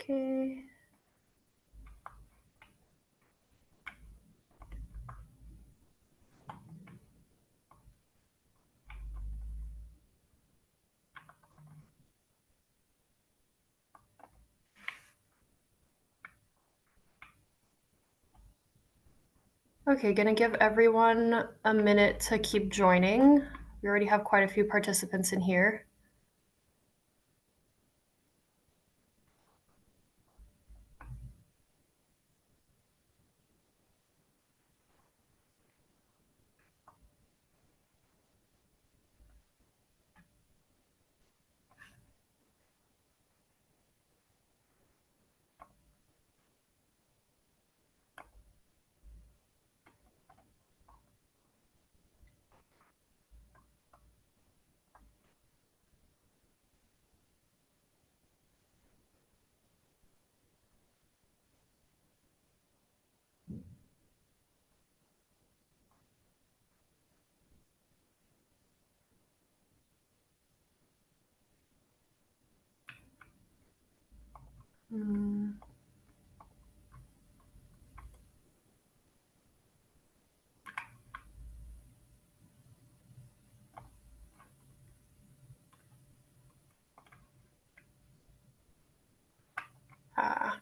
Okay. Okay, gonna give everyone a minute to keep joining. We already have quite a few participants in here.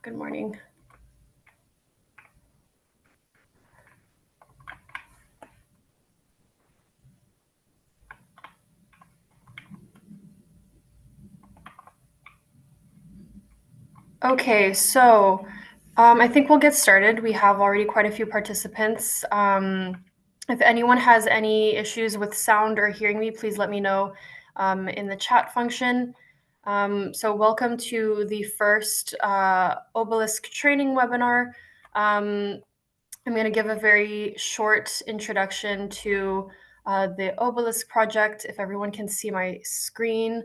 Good morning. Okay, so I think we'll get started. We have already quite a few participants. If anyone has any issues with sound or hearing me, please let me know in the chat function. So welcome to the first Obelisk training webinar. I'm going to give a very short introduction to the Obelisk project, if everyone can see my screen.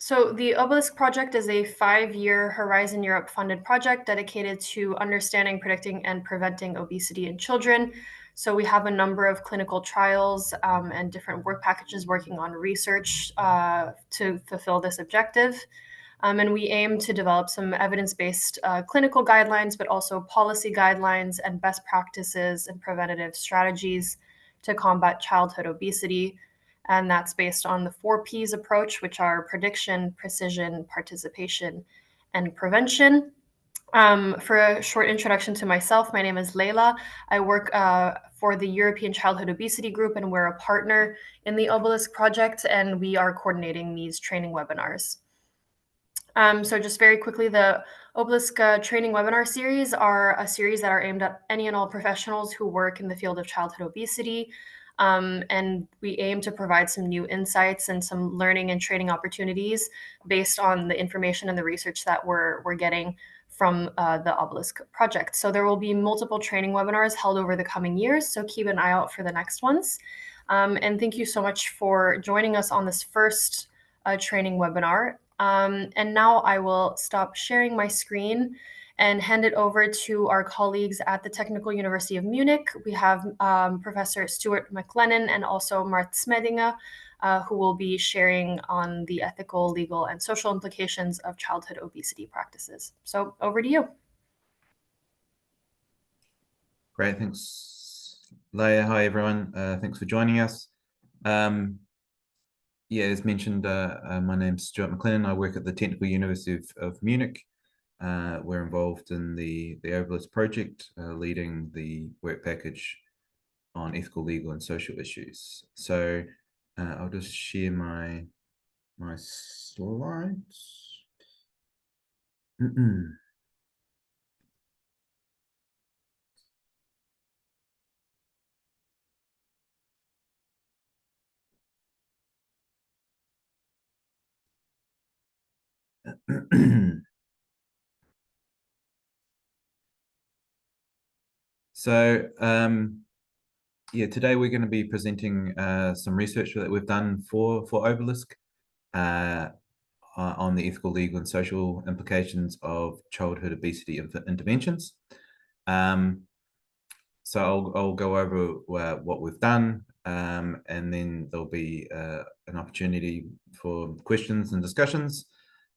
So the Obelisk project is a 5-year Horizon Europe funded project dedicated to understanding, predicting, and preventing obesity in children. So we have a number of clinical trials and different work packages working on research to fulfill this objective. And we aim to develop some evidence-based clinical guidelines, but also policy guidelines and best practices and preventative strategies to combat childhood obesity. And that's based on the 4 Ps approach, which are prediction, precision, participation, and prevention. For a short introduction to myself, my name is Leila. I work for the European Childhood Obesity Group, and we're a partner in the Obelisk project, and we are coordinating these training webinars. So just very quickly, the Obelisk training webinar series are a series that are aimed at any and all professionals who work in the field of childhood obesity. And we aim to provide some new insights and some learning and training opportunities based on the information and the research that we're getting from the Obelisk project. So there will be multiple training webinars held over the coming years, so keep an eye out for the next ones. And thank you so much for joining us on this first training webinar. And now I will stop sharing my screen and hand it over to our colleagues at the Technical University of Munich. We have Professor Stuart McLennan and also Marthe Smedinga, who will be sharing on the ethical, legal, and social implications of childhood obesity practices. So over to you. Great, thanks, Leia. Hi, everyone. Thanks for joining us. Yeah, as mentioned, my name's Stuart McLennan. I work at the Technical University of Munich. We're involved in the Obelisk project, leading the work package on ethical, legal, and social issues. So I'll just share my slides. So yeah, today we're going to be presenting some research that we've done for Obelisk on the ethical, legal, and social implications of childhood obesity interventions. So I'll go over what we've done, and then there'll be an opportunity for questions and discussions.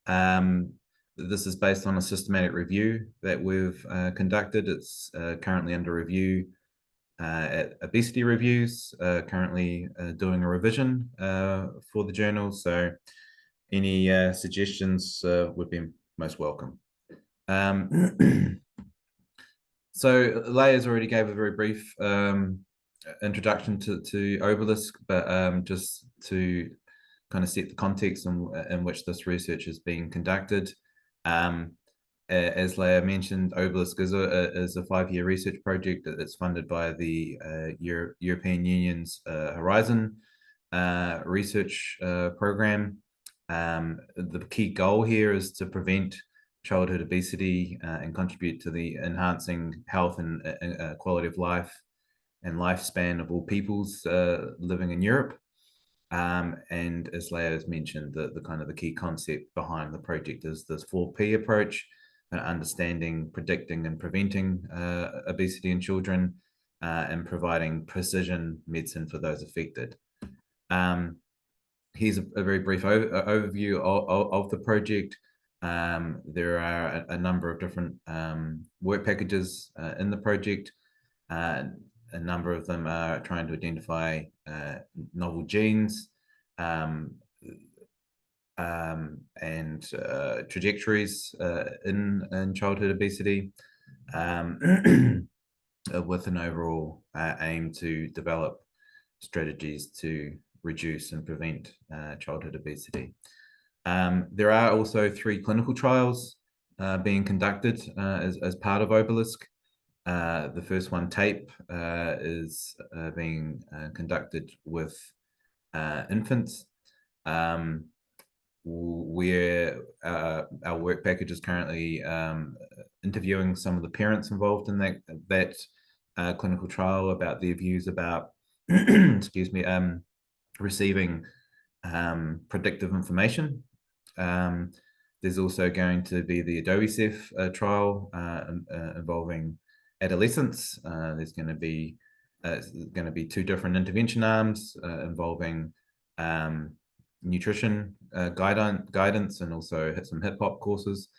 This is based on a systematic review that we've conducted. It's currently under review at Obesity Reviews, currently doing a revision for the journal. So any suggestions would be most welcome. So Leia's already gave a very brief introduction to Obelisk, but just to kind of set the context in which this research is being conducted. As Leia mentioned, Obelisk is a 5-year research project that's funded by the European Union's Horizon research program. The key goal here is to prevent childhood obesity and contribute to the enhancing health and quality of life and lifespan of all peoples living in Europe. And as Leia has mentioned, the kind of the key concept behind the project is this 4P approach, understanding, predicting, and preventing obesity in children, and providing precision medicine for those affected. Here's a very brief overview of the project. There are a number of different work packages in the project. A number of them are trying to identify novel genes and trajectories in childhood obesity, with an overall aim to develop strategies to reduce and prevent childhood obesity. There are also 3 clinical trials being conducted as part of Obelisk. The first one, TAPE, is being conducted with infants, where our work package is currently interviewing some of the parents involved in that clinical trial about their views about excuse me, receiving predictive information. There's also going to be the Obelisk trial involving adolescents. There's going to be 2 different intervention arms involving nutrition guidance and also some hip hop courses.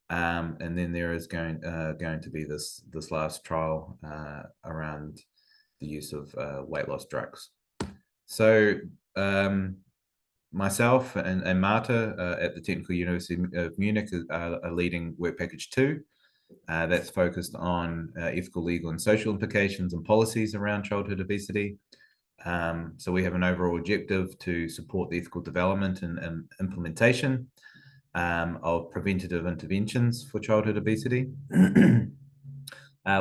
And then there is going to be this last trial around the use of weight loss drugs. So myself and Marthe at the Technical University of Munich are leading work package 2. That's focused on ethical, legal, and social implications and policies around childhood obesity. So we have an overall objective to support the ethical development and implementation of preventative interventions for childhood obesity.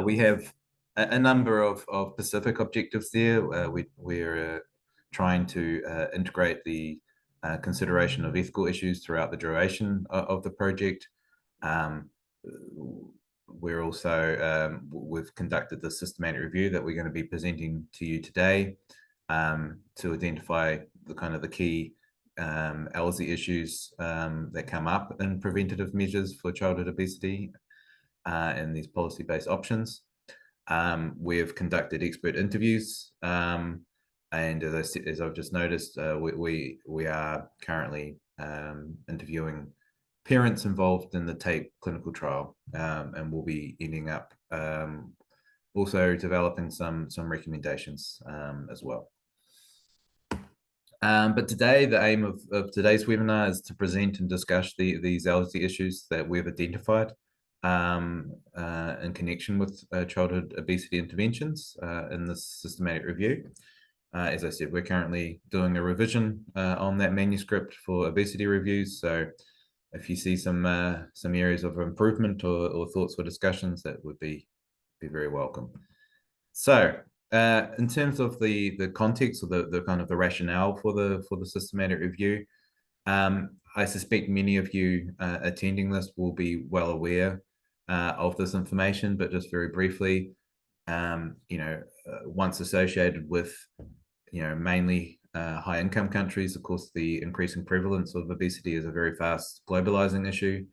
We have a number of specific objectives there. We're trying to integrate the consideration of ethical issues throughout the duration of the project. We're also, we've conducted the systematic review that we're going to be presenting to you today to identify the key ELSI issues that come up in preventative measures for childhood obesity and these policy-based options. We've conducted expert interviews, and as I've just noticed, we are currently interviewing parents involved in the TAPE clinical trial, and we'll be ending up also developing some recommendations as well. But today, the aim of today's webinar is to present and discuss these ELSI issues that we've identified in connection with childhood obesity interventions in this systematic review. As I said, we're currently doing a revision on that manuscript for obesity reviews. So if you see some areas of improvement or thoughts or discussions, that would be very welcome. So in terms of the context or the kind of the rationale for the systematic review, I suspect many of you attending this will be well aware of this information, but just very briefly, once associated with mainly high income countries, of course, the increasing prevalence of obesity is a very fast globalizing issue.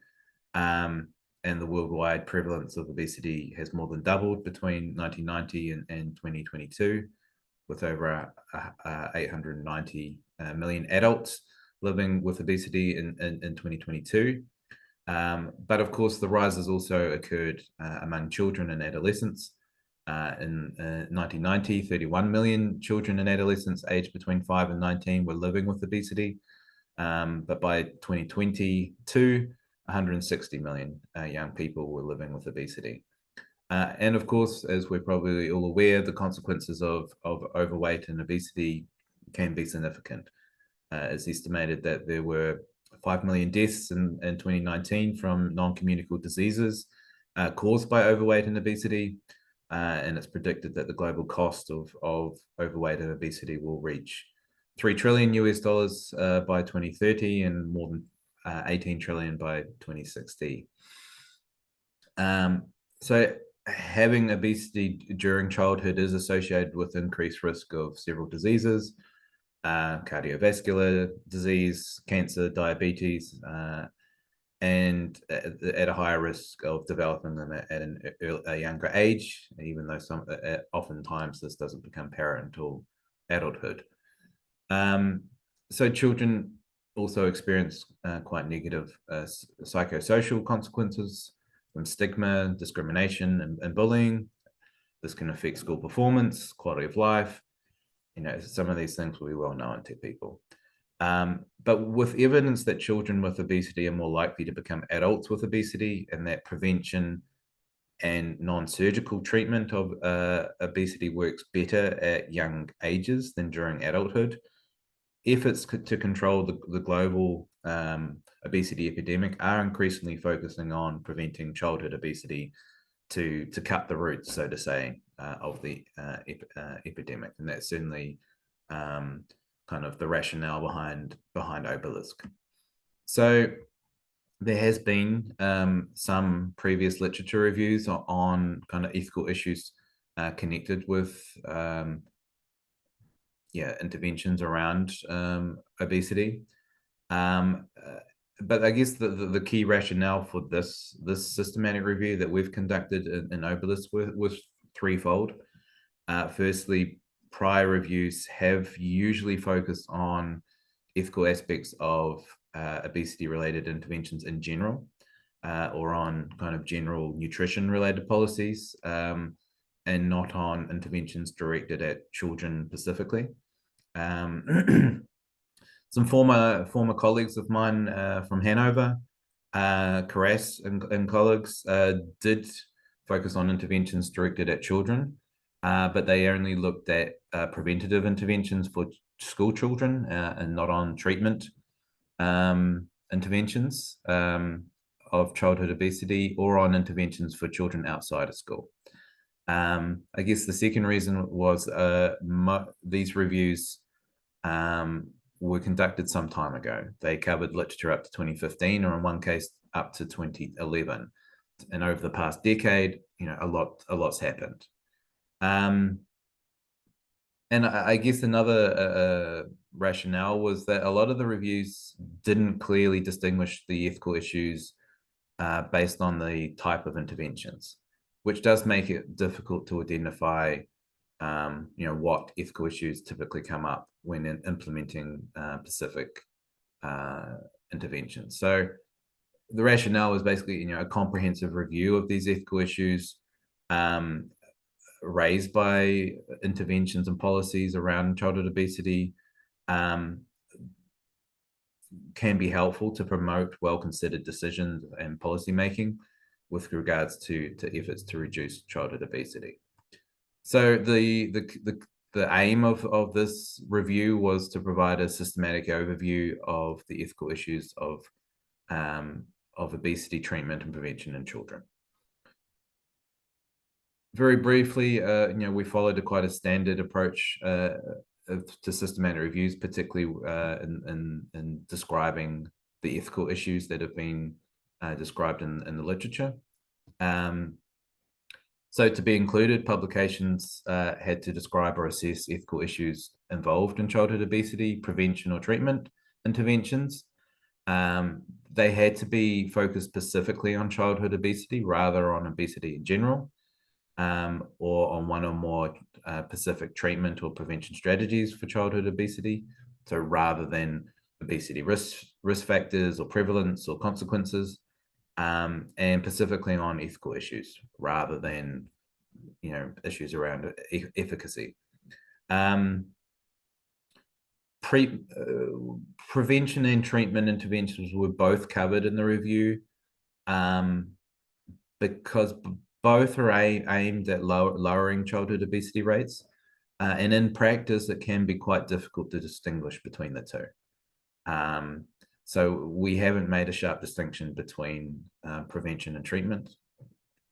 And the worldwide prevalence of obesity has more than doubled between 1990 and 2022, with over 890 million adults living with obesity in 2022. But of course, the rise has also occurred among children and adolescents. In 1990, 31 million children and adolescents aged between 5 and 19 were living with obesity. But by 2022, 160 million young people were living with obesity. And of course, as we're probably all aware, the consequences of overweight and obesity can be significant. It's estimated that there were 5 million deaths in 2019 from non-communicable diseases caused by overweight and obesity. And it's predicted that the global cost of overweight and obesity will reach $3 trillion by 2030 and more than 18 trillion by 2060. So having obesity during childhood is associated with increased risk of several diseases, cardiovascular disease, cancer, diabetes, and at a higher risk of developing them at a younger age, even though oftentimes this doesn't become apparent until adulthood. So children also experience quite negative psychosocial consequences from stigma, discrimination, and bullying. This can affect school performance, quality of life. Some of these things will be well known to people. But with evidence that children with obesity are more likely to become adults with obesity, and that prevention and non-surgical treatment of obesity works better at young ages than during adulthood, efforts to control the global obesity epidemic are increasingly focusing on preventing childhood obesity to cut the roots, so to say, of the epidemic. And that's certainly kind of the rationale behind Obelisk. So there has been some previous literature reviews on kind of ethical issues connected with interventions around obesity. But I guess the key rationale for this systematic review that we've conducted in Obelisk was threefold. Firstly, prior reviews have usually focused on ethical aspects of obesity-related interventions in general, or on kind of general nutrition-related policies, and not on interventions directed at children specifically. Some former colleagues of mine from Hanover, Carras and colleagues, did focus on interventions directed at children, but they only looked at preventative interventions for school children and not on treatment interventions of childhood obesity or on interventions for children outside of school. I guess the second reason was these reviews were conducted some time ago. They covered literature up to 2015, or in one case up to 2011. And over the past decade, a lot's happened. And I guess another rationale was that a lot of the reviews didn't clearly distinguish the ethical issues based on the type of interventions, which does make it difficult to identify what ethical issues typically come up when implementing specific interventions. So the rationale is basically, a comprehensive review of these ethical issues raised by interventions and policies around childhood obesity can be helpful to promote well-considered decisions and policymaking with regards to efforts to reduce childhood obesity. So the aim of this review was to provide a systematic overview of the ethical issues of obesity treatment and prevention in children. Very briefly, we followed quite a standard approach to systematic reviews, particularly in describing the ethical issues that have been described in the literature. So to be included, publications had to describe or assess ethical issues involved in childhood obesity, prevention or treatment interventions. They had to be focused specifically on childhood obesity rather on obesity in general, or on one or more specific treatment or prevention strategies for childhood obesity. So rather than obesity risk factors or prevalence or consequences, and specifically on ethical issues rather than issues around efficacy. Prevention and treatment interventions were both covered in the review, because both are aimed at lowering childhood obesity rates, and in practice it can be quite difficult to distinguish between the two. So we haven't made a sharp distinction between prevention and treatment.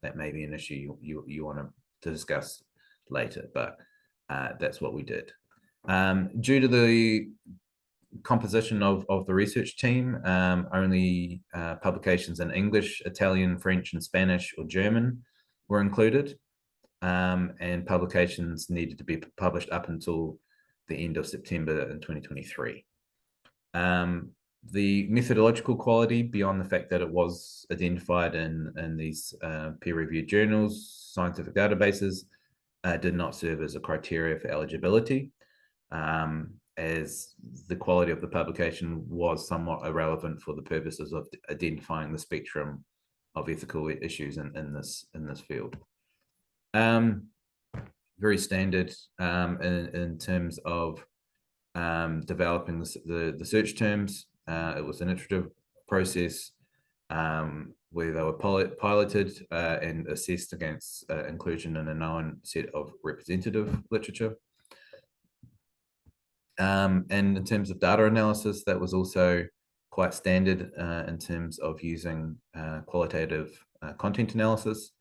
That may be an issue you want to discuss later, but that's what we did. Due to the composition of the research team, only publications in English, Italian, French, and Spanish or German were included, and publications needed to be published up until the end of September in 2023. The methodological quality, beyond the fact that it was identified in these peer-reviewed journals, scientific databases, did not serve as a criteria for eligibility, as the quality of the publication was somewhat irrelevant for the purposes of identifying the spectrum of ethical issues in this field. Very standard in terms of developing the search terms. It was an iterative process where they were piloted and assessed against inclusion in a known set of representative literature. And in terms of data analysis, that was also quite standard in terms of using qualitative content analysis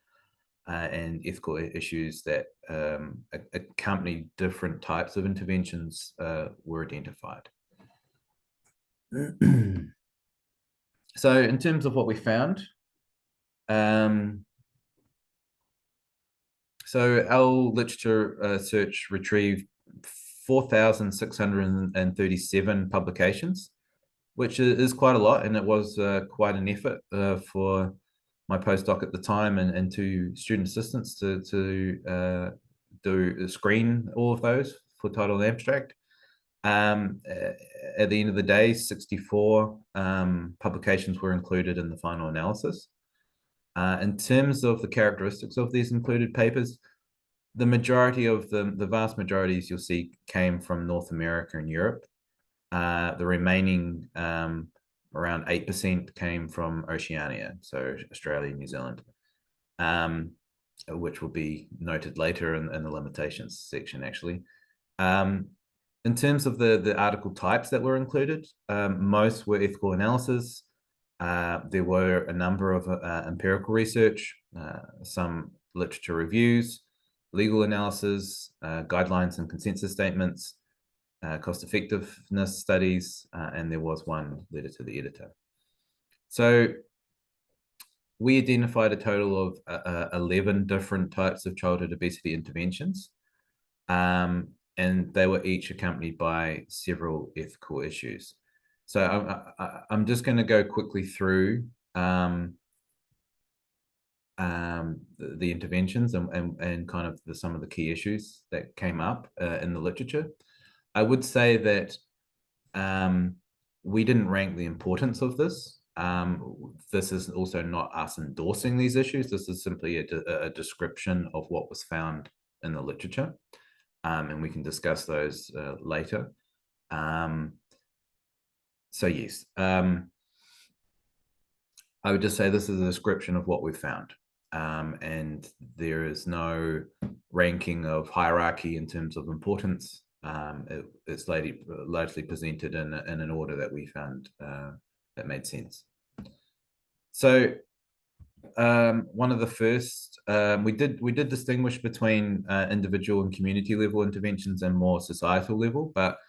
and ethical issues that accompany different types of interventions were identified. So in terms of what we found, so our literature search retrieved 4,637 publications, which is quite a lot, and it was quite an effort for my postdoc at the time and two student assistants to screen all of those for title and abstract. At the end of the day, 64 publications were included in the final analysis. In terms of the characteristics of these included papers, the majority of them, the vast majorities you'll see, came from North America and Europe. The remaining around 8% came from Oceania, so Australia and New Zealand, which will be noted later in the limitations section, actually. In terms of the article types that were included, most were ethical analysis. There were a number of empirical research, some literature reviews, legal analysis, guidelines and consensus statements, cost effectiveness studies, and there was one letter to the editor. So we identified a total of 11 different types of childhood obesity interventions, and they were each accompanied by several ethical issues. So I'm just going to go quickly through the interventions and kind of some of the key issues that came up in the literature. I would say that we didn't rank the importance of this. This is also not us endorsing these issues. This is simply a description of what was found in the literature, and we can discuss those later. So yes, I would just say this is a description of what we found, and there is no ranking of hierarchy in terms of importance. It's largely presented in an order that we found that made sense. So one of the first, we did distinguish between individual and community level interventions and more societal level, but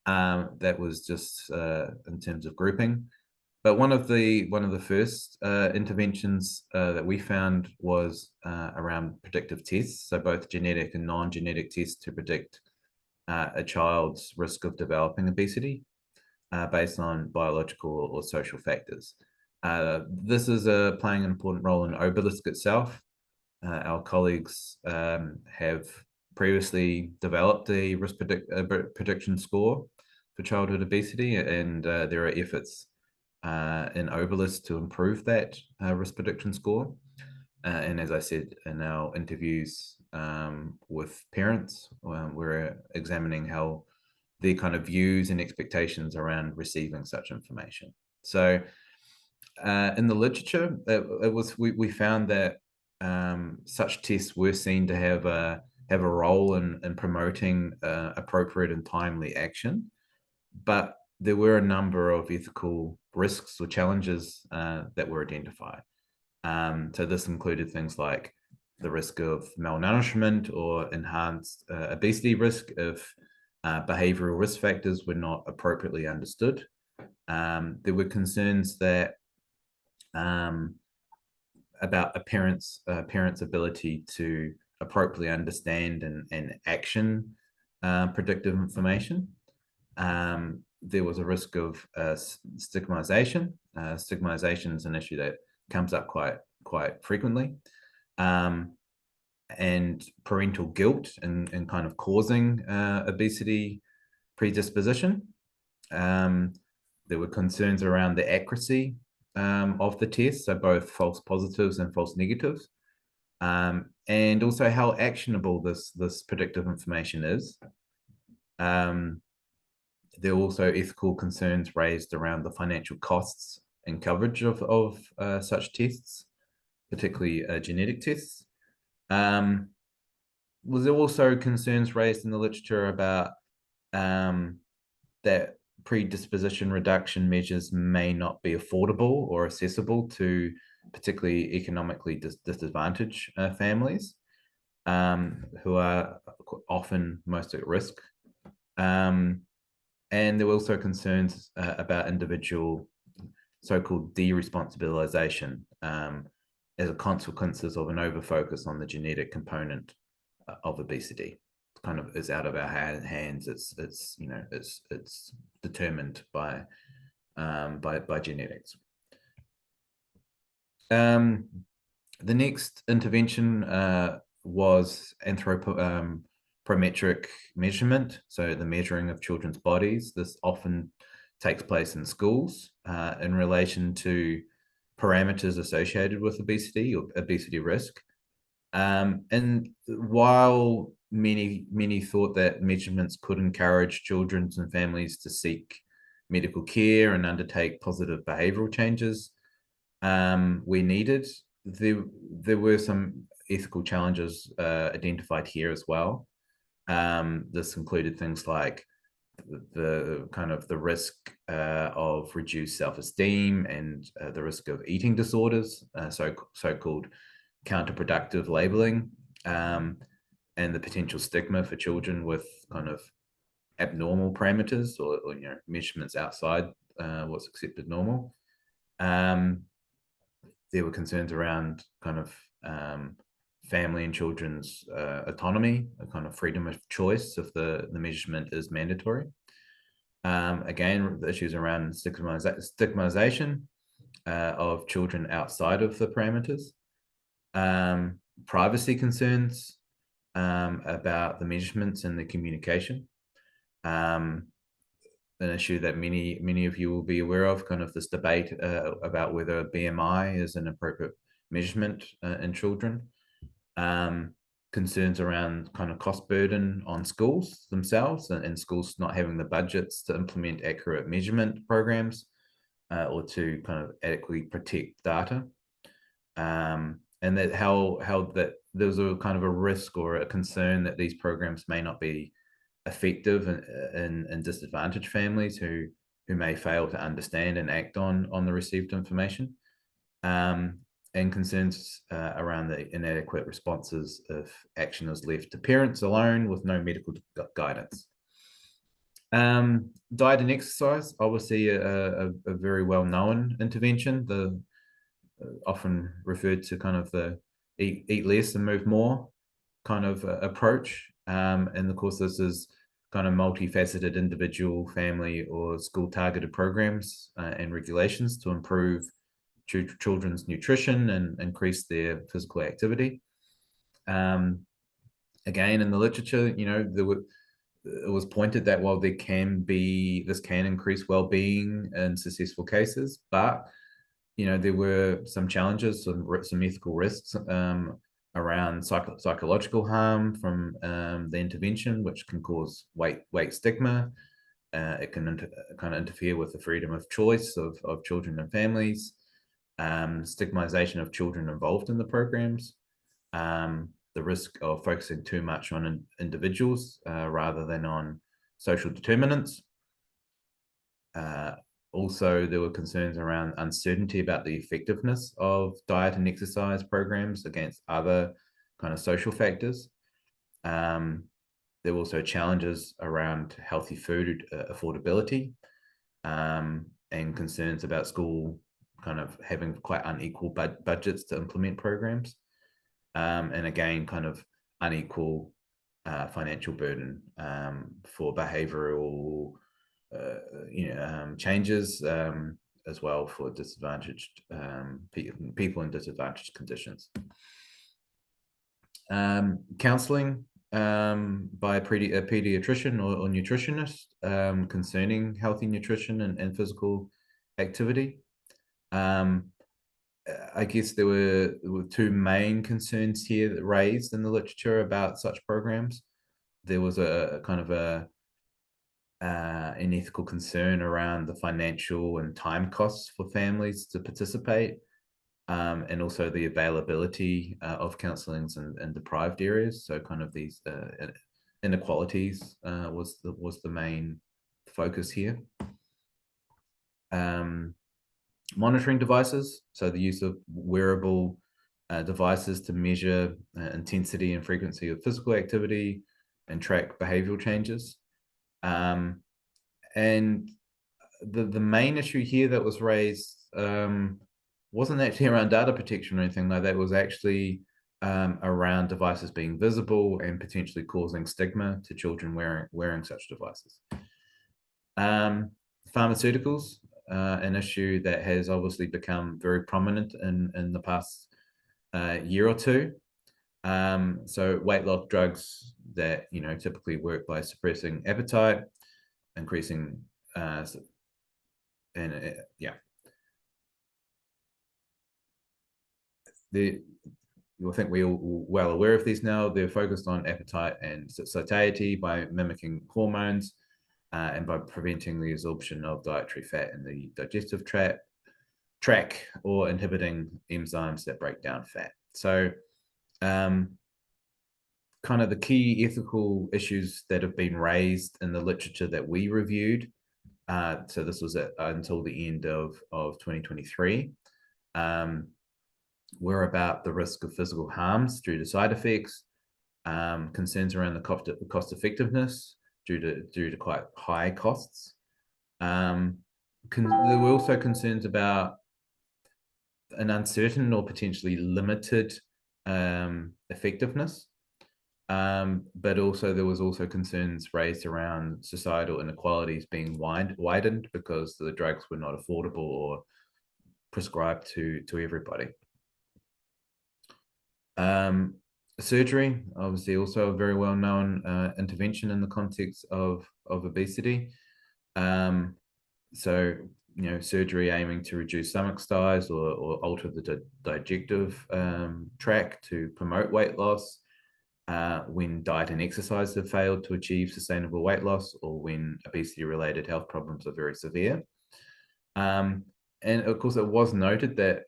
that was just in terms of grouping. But one of the first interventions that we found was around predictive tests, so both genetic and non-genetic tests to predict a child's risk of developing obesity based on biological or social factors. This is playing an important role in Obelisk itself. Our colleagues have previously developed a risk prediction score for childhood obesity, and there are efforts in Obelisk to improve that risk prediction score. And as I said in our interviews with parents, we're examining how their kind of views and expectations around receiving such information. So in the literature, we found that such tests were seen to have a role in promoting appropriate and timely action, but there were a number of ethical risks or challenges that were identified. So this included things like the risk of malnourishment or enhanced obesity risk if behavioral risk factors were not appropriately understood. There were concerns that about a parent's ability to appropriately understand and action predictive information. There was a risk of stigmatization. Stigmatization is an issue that comes up quite frequently, and parental guilt and kind of causing obesity predisposition. There were concerns around the accuracy of the test, so both false positives and false negatives, and also how actionable this predictive information is. There were also ethical concerns raised around the financial costs and coverage of such tests, particularly genetic tests. Was there also concerns raised in the literature about that predisposition reduction measures may not be affordable or accessible to particularly economically disadvantaged families who are often most at risk. And there were also concerns about individual so-called de-responsibilization as a consequences of an overfocus on the genetic component of obesity. It kind of is out of our hands. It's determined by genetics. The next intervention was anthropometric measurement, so the measuring of children's bodies. This often takes place in schools in relation to parameters associated with obesity or obesity risk. And while many thought that measurements could encourage children and families to seek medical care and undertake positive behavioral changes where needed, there were some ethical challenges identified here as well. This included things like the kind of the risk of reduced self-esteem and the risk of eating disorders, so-called counterproductive labeling, and the potential stigma for children with kind of abnormal parameters or measurements outside what's accepted normal. There were concerns around kind of family and children's autonomy, a kind of freedom of choice if the measurement is mandatory. Again, the issues around stigmatization of children outside of the parameters. Privacy concerns about the measurements and the communication. An issue that many of you will be aware of, kind of this debate about whether BMI is an appropriate measurement in children. Concerns around kind of cost burden on schools themselves and schools not having the budgets to implement accurate measurement programs or to kind of adequately protect data. And that how that there's a kind of a risk or a concern that these programs may not be effective in disadvantaged families who may fail to understand and act on the received information, and concerns around the inadequate responses if action is left to parents alone with no medical guidance. Diet and exercise, obviously a very well-known intervention, the often referred to kind of the eat less and move more kind of approach. And of course, this is kind of multifaceted individual, family, or school targeted programs and regulations to improve children's nutrition and increase their physical activity. Again, in the literature, it was pointed that while this can increase well-being in successful cases, but there were some challenges, some ethical risks around psychological harm from the intervention, which can cause weight stigma. It can kind of interfere with the freedom of choice of children and families, stigmatization of children involved in the programs, the risk of focusing too much on individuals rather than on social determinants. Also, there were concerns around uncertainty about the effectiveness of diet and exercise programs against other kind of social factors. There were also challenges around healthy food affordability, and concerns about school kind of having quite unequal budgets to implement programs. And again, kind of unequal financial burden for behavioral changes, as well for disadvantaged people in disadvantaged conditions. Counseling by a pediatrician or nutritionist concerning healthy nutrition and physical activity. I guess there were two main concerns here that raised in the literature about such programs. There was a kind of an ethical concern around the financial and time costs for families to participate, and also the availability of counselings in deprived areas. So kind of these inequalities was the main focus here. Monitoring devices, so the use of wearable devices to measure intensity and frequency of physical activity and track behavioral changes. And the main issue here that was raised wasn't actually around data protection or anything like that. It was actually around devices being visible and potentially causing stigma to children wearing such devices. Pharmaceuticals, an issue that has obviously become very prominent in the past year or two. So weight loss drugs that typically work by suppressing appetite, increasing I think we're all well aware of these now. They're focused on appetite and satiety by mimicking hormones and by preventing the absorption of dietary fat in the digestive tract or inhibiting enzymes that break down fat. So kind of the key ethical issues that have been raised in the literature that we reviewed, so this was until the end of 2023, were about the risk of physical harms due to side effects, concerns around the cost effectiveness due to quite high costs. There were also concerns about an uncertain or potentially limited effectiveness. But also there was also concerns raised around societal inequalities being widened because the drugs were not affordable or prescribed to everybody. Surgery, obviously also a very well-known intervention in the context of obesity. So, surgery aiming to reduce stomach size or alter the digestive tract to promote weight loss when diet and exercise have failed to achieve sustainable weight loss or when obesity-related health problems are very severe. And of course, it was noted that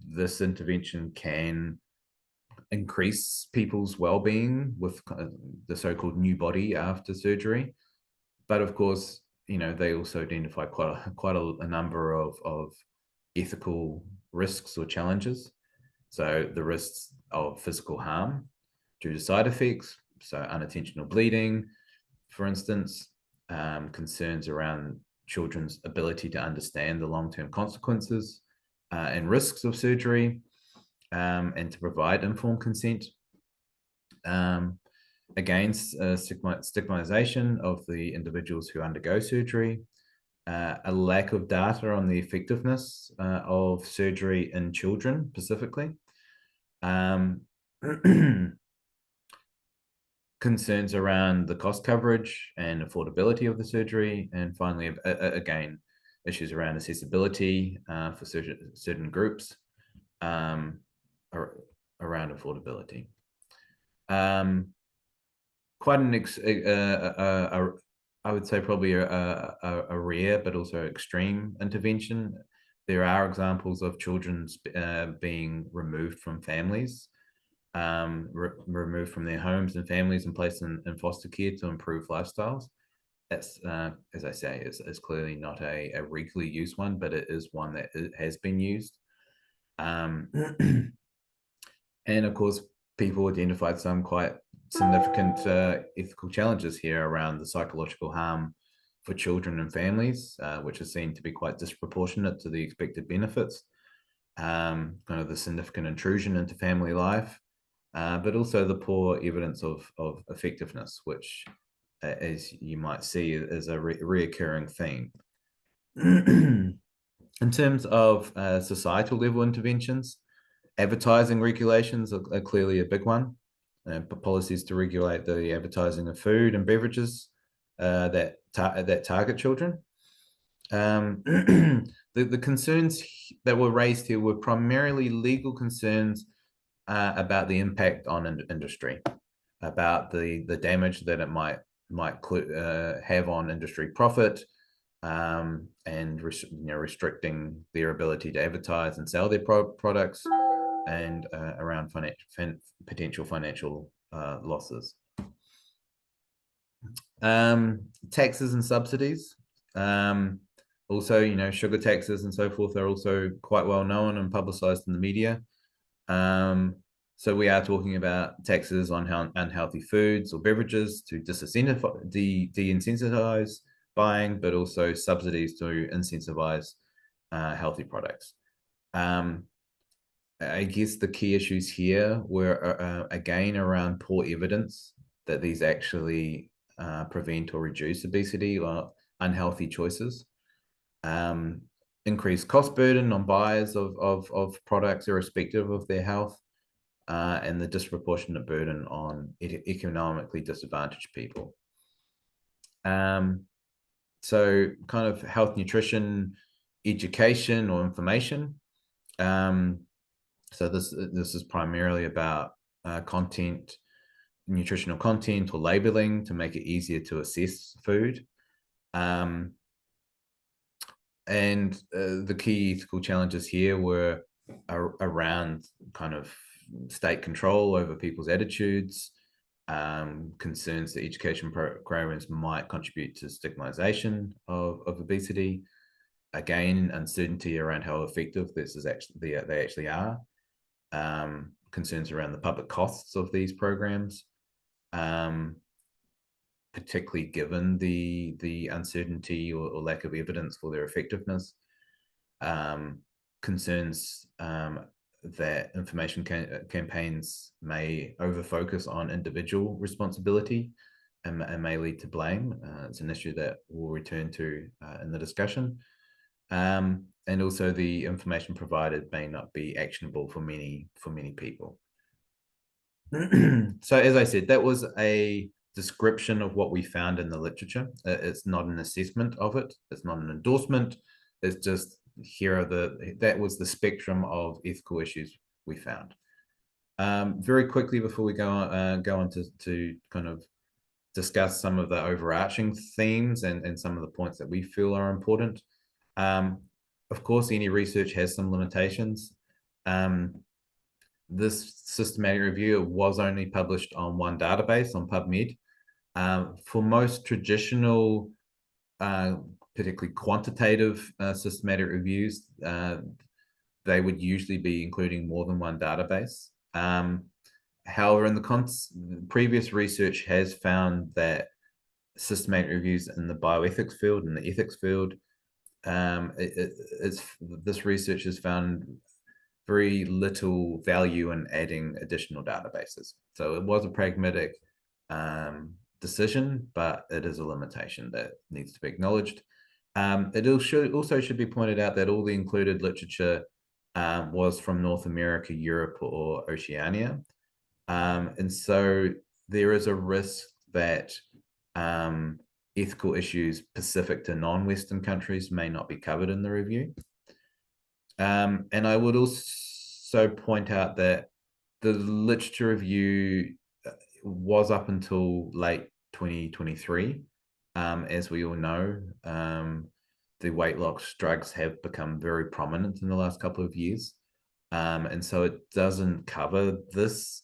this intervention can increase people's well-being with the so-called new body after surgery. But of course, they also identify quite a number of ethical risks or challenges. So the risks of physical harm due to side effects, so unintentional bleeding, for instance, concerns around children's ability to understand the long-term consequences and risks of surgery, and to provide informed consent. Again, stigmatization of the individuals who undergo surgery, a lack of data on the effectiveness of surgery in children specifically. concerns around the cost coverage and affordability of the surgery, and finally, again, issues around accessibility for certain groups, around affordability. Quite I would say probably a rare but also extreme intervention. There are examples of children being removed from families, removed from their homes and families and placed in foster care to improve lifestyles. That's, as I say, is clearly not a regularly used one, but it is one that has been used. And of course, people identified some quite significant ethical challenges here around the psychological harm for children and families, which is seen to be quite disproportionate to the expected benefits. Kind of the significant intrusion into family life, but also the poor evidence of effectiveness, which, as you might see, is a reoccurring theme. In terms of societal level interventions, advertising regulations are clearly a big one. Policies to regulate the advertising of food and beverages that target children. The concerns that were raised here were primarily legal concerns about the impact on industry, about the damage that it might have on industry profit, and restricting their ability to advertise and sell their products, and around potential financial losses. Taxes and subsidies. Also, sugar taxes and so forth are also quite well known and publicized in the media. So we are talking about taxes on unhealthy foods or beverages to de-incentivize buying, but also subsidies to incentivize healthy products. I guess the key issues here were, again, around poor evidence that these actually prevent or reduce obesity or unhealthy choices. Increased cost burden on buyers of products irrespective of their health, and the disproportionate burden on economically disadvantaged people. So kind of health, nutrition, education or information. So this is primarily about nutritional content or labeling to make it easier to assess food. And the key ethical challenges here were around kind of state control over people's attitudes, concerns that education programs might contribute to stigmatization of obesity. Again, uncertainty around how effective they actually are. Concerns around the public costs of these programs, particularly given the uncertainty or lack of evidence for their effectiveness. Concerns that information campaigns may over-focus on individual responsibility and may lead to blame. It's an issue that we'll return to in the discussion. And also the information provided may not be actionable for many people. So as I said, that was a description of what we found in the literature. It's not an assessment of it. It's not an endorsement. It's just that was the spectrum of ethical issues we found. Very quickly before we go on to kind of discuss some of the overarching themes and some of the points that we feel are important. Of course, any research has some limitations. This systematic review was only published on one database, on PubMed. For most traditional, particularly quantitative systematic reviews, they would usually be including more than one database. However, in the previous research has found that systematic reviews in the bioethics field and the ethics field, this research has found very little value in adding additional databases. So it was a pragmatic decision, but it is a limitation that needs to be acknowledged. It also should be pointed out that all the included literature was from North America, Europe, or Oceania. And so there is a risk that ethical issues specific to non-Western countries may not be covered in the review. And I would also point out that the literature review was up until late 2023. As we all know, the weight loss drugs have become very prominent in the last couple of years. And so it doesn't cover this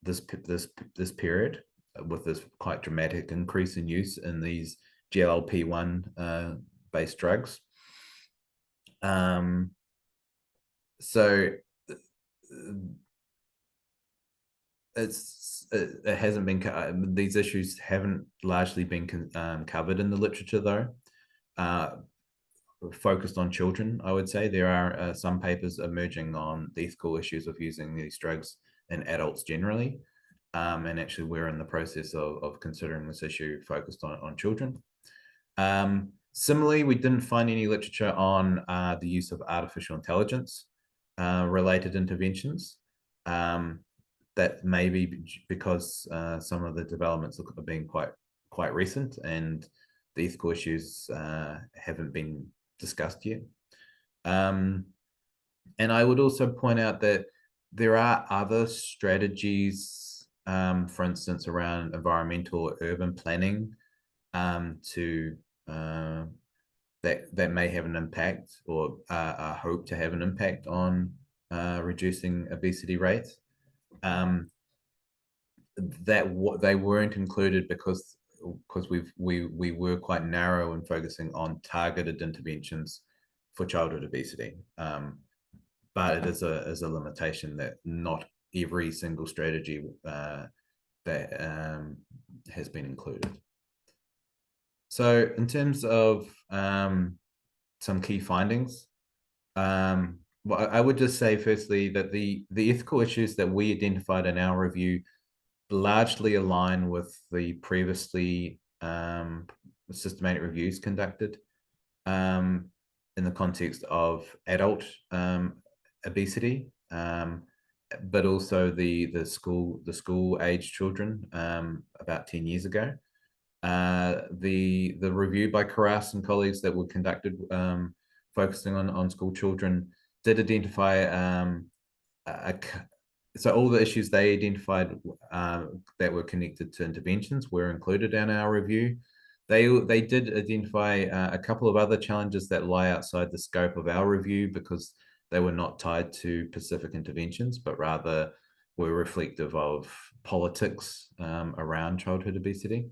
this period with this quite dramatic increase in use in these GLP-1 based drugs. So it hasn't been, these issues haven't largely been covered in the literature though. Focused on children, I would say. There are some papers emerging on the ethical issues of using these drugs in adults generally. And actually we're in the process of considering this issue focused on children. Similarly, we didn't find any literature on the use of artificial intelligence related interventions. That may be because some of the developments are being quite recent and the ethical issues haven't been discussed yet. And I would also point out that there are other strategies, for instance, around environmental or urban planning that may have an impact or hope to have an impact on reducing obesity rates. That they weren't included because we were quite narrow in focusing on targeted interventions for childhood obesity. But it is a limitation that not every single strategy that has been included. So in terms of some key findings, well, I would just say firstly that the ethical issues that we identified in our review largely align with the previously systematic reviews conducted in the context of adult obesity, but also the school age children about 10 years ago. The review by Carras and colleagues that were conducted focusing on school children did identify so all the issues they identified that were connected to interventions were included in our review. They did identify a couple of other challenges that lie outside the scope of our review because they were not tied to specific interventions, but rather were reflective of politics around childhood obesity.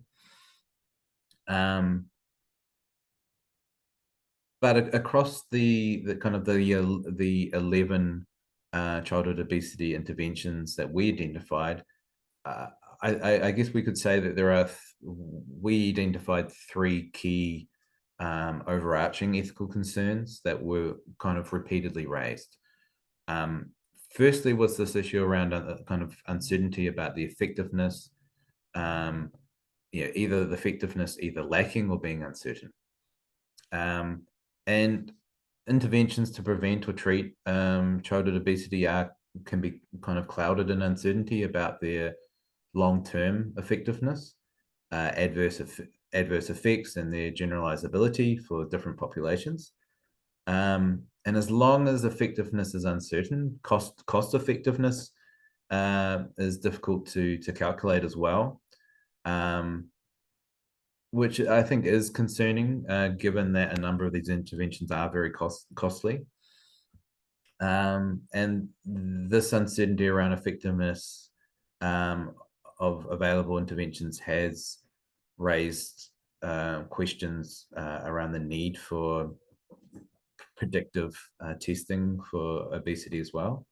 But across the kind of the 11 childhood obesity interventions that we identified, I guess we could say that we identified three key overarching ethical concerns that were kind of repeatedly raised. Firstly was this issue around a kind of uncertainty about the effectiveness, either the effectiveness either lacking or being uncertain. And interventions to prevent or treat childhood obesity can be kind of clouded in uncertainty about their long-term effectiveness, adverse effects, and their generalizability for different populations. And as long as effectiveness is uncertain, cost effectiveness is difficult to calculate as well. Which I think is concerning, given that a number of these interventions are very costly. And this uncertainty around effectiveness of available interventions has raised questions around the need for predictive testing for obesity as well,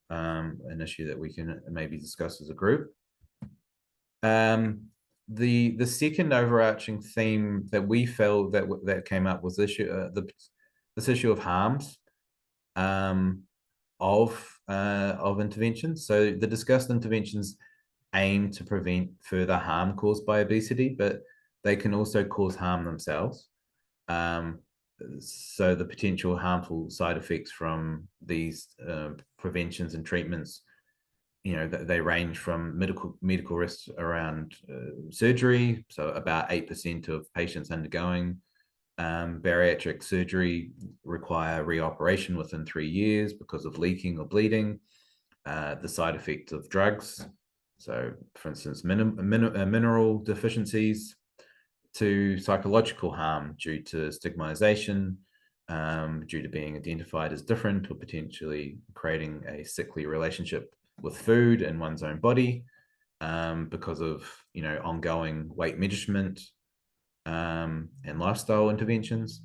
an issue that we can maybe discuss as a group. The second overarching theme that we felt that came up was this issue of harms of interventions. So the discussed interventions aim to prevent further harm caused by obesity, but they can also cause harm themselves. So the potential harmful side effects from these preventions and treatments they range from medical risks around surgery. So about 8% of patients undergoing bariatric surgery require reoperation within 3 years because of leaking or bleeding. The side effects of drugs, so for instance, mineral deficiencies, to psychological harm due to stigmatization, due to being identified as different or potentially creating a sickly relationship with food and one's own body, because of ongoing weight management and lifestyle interventions.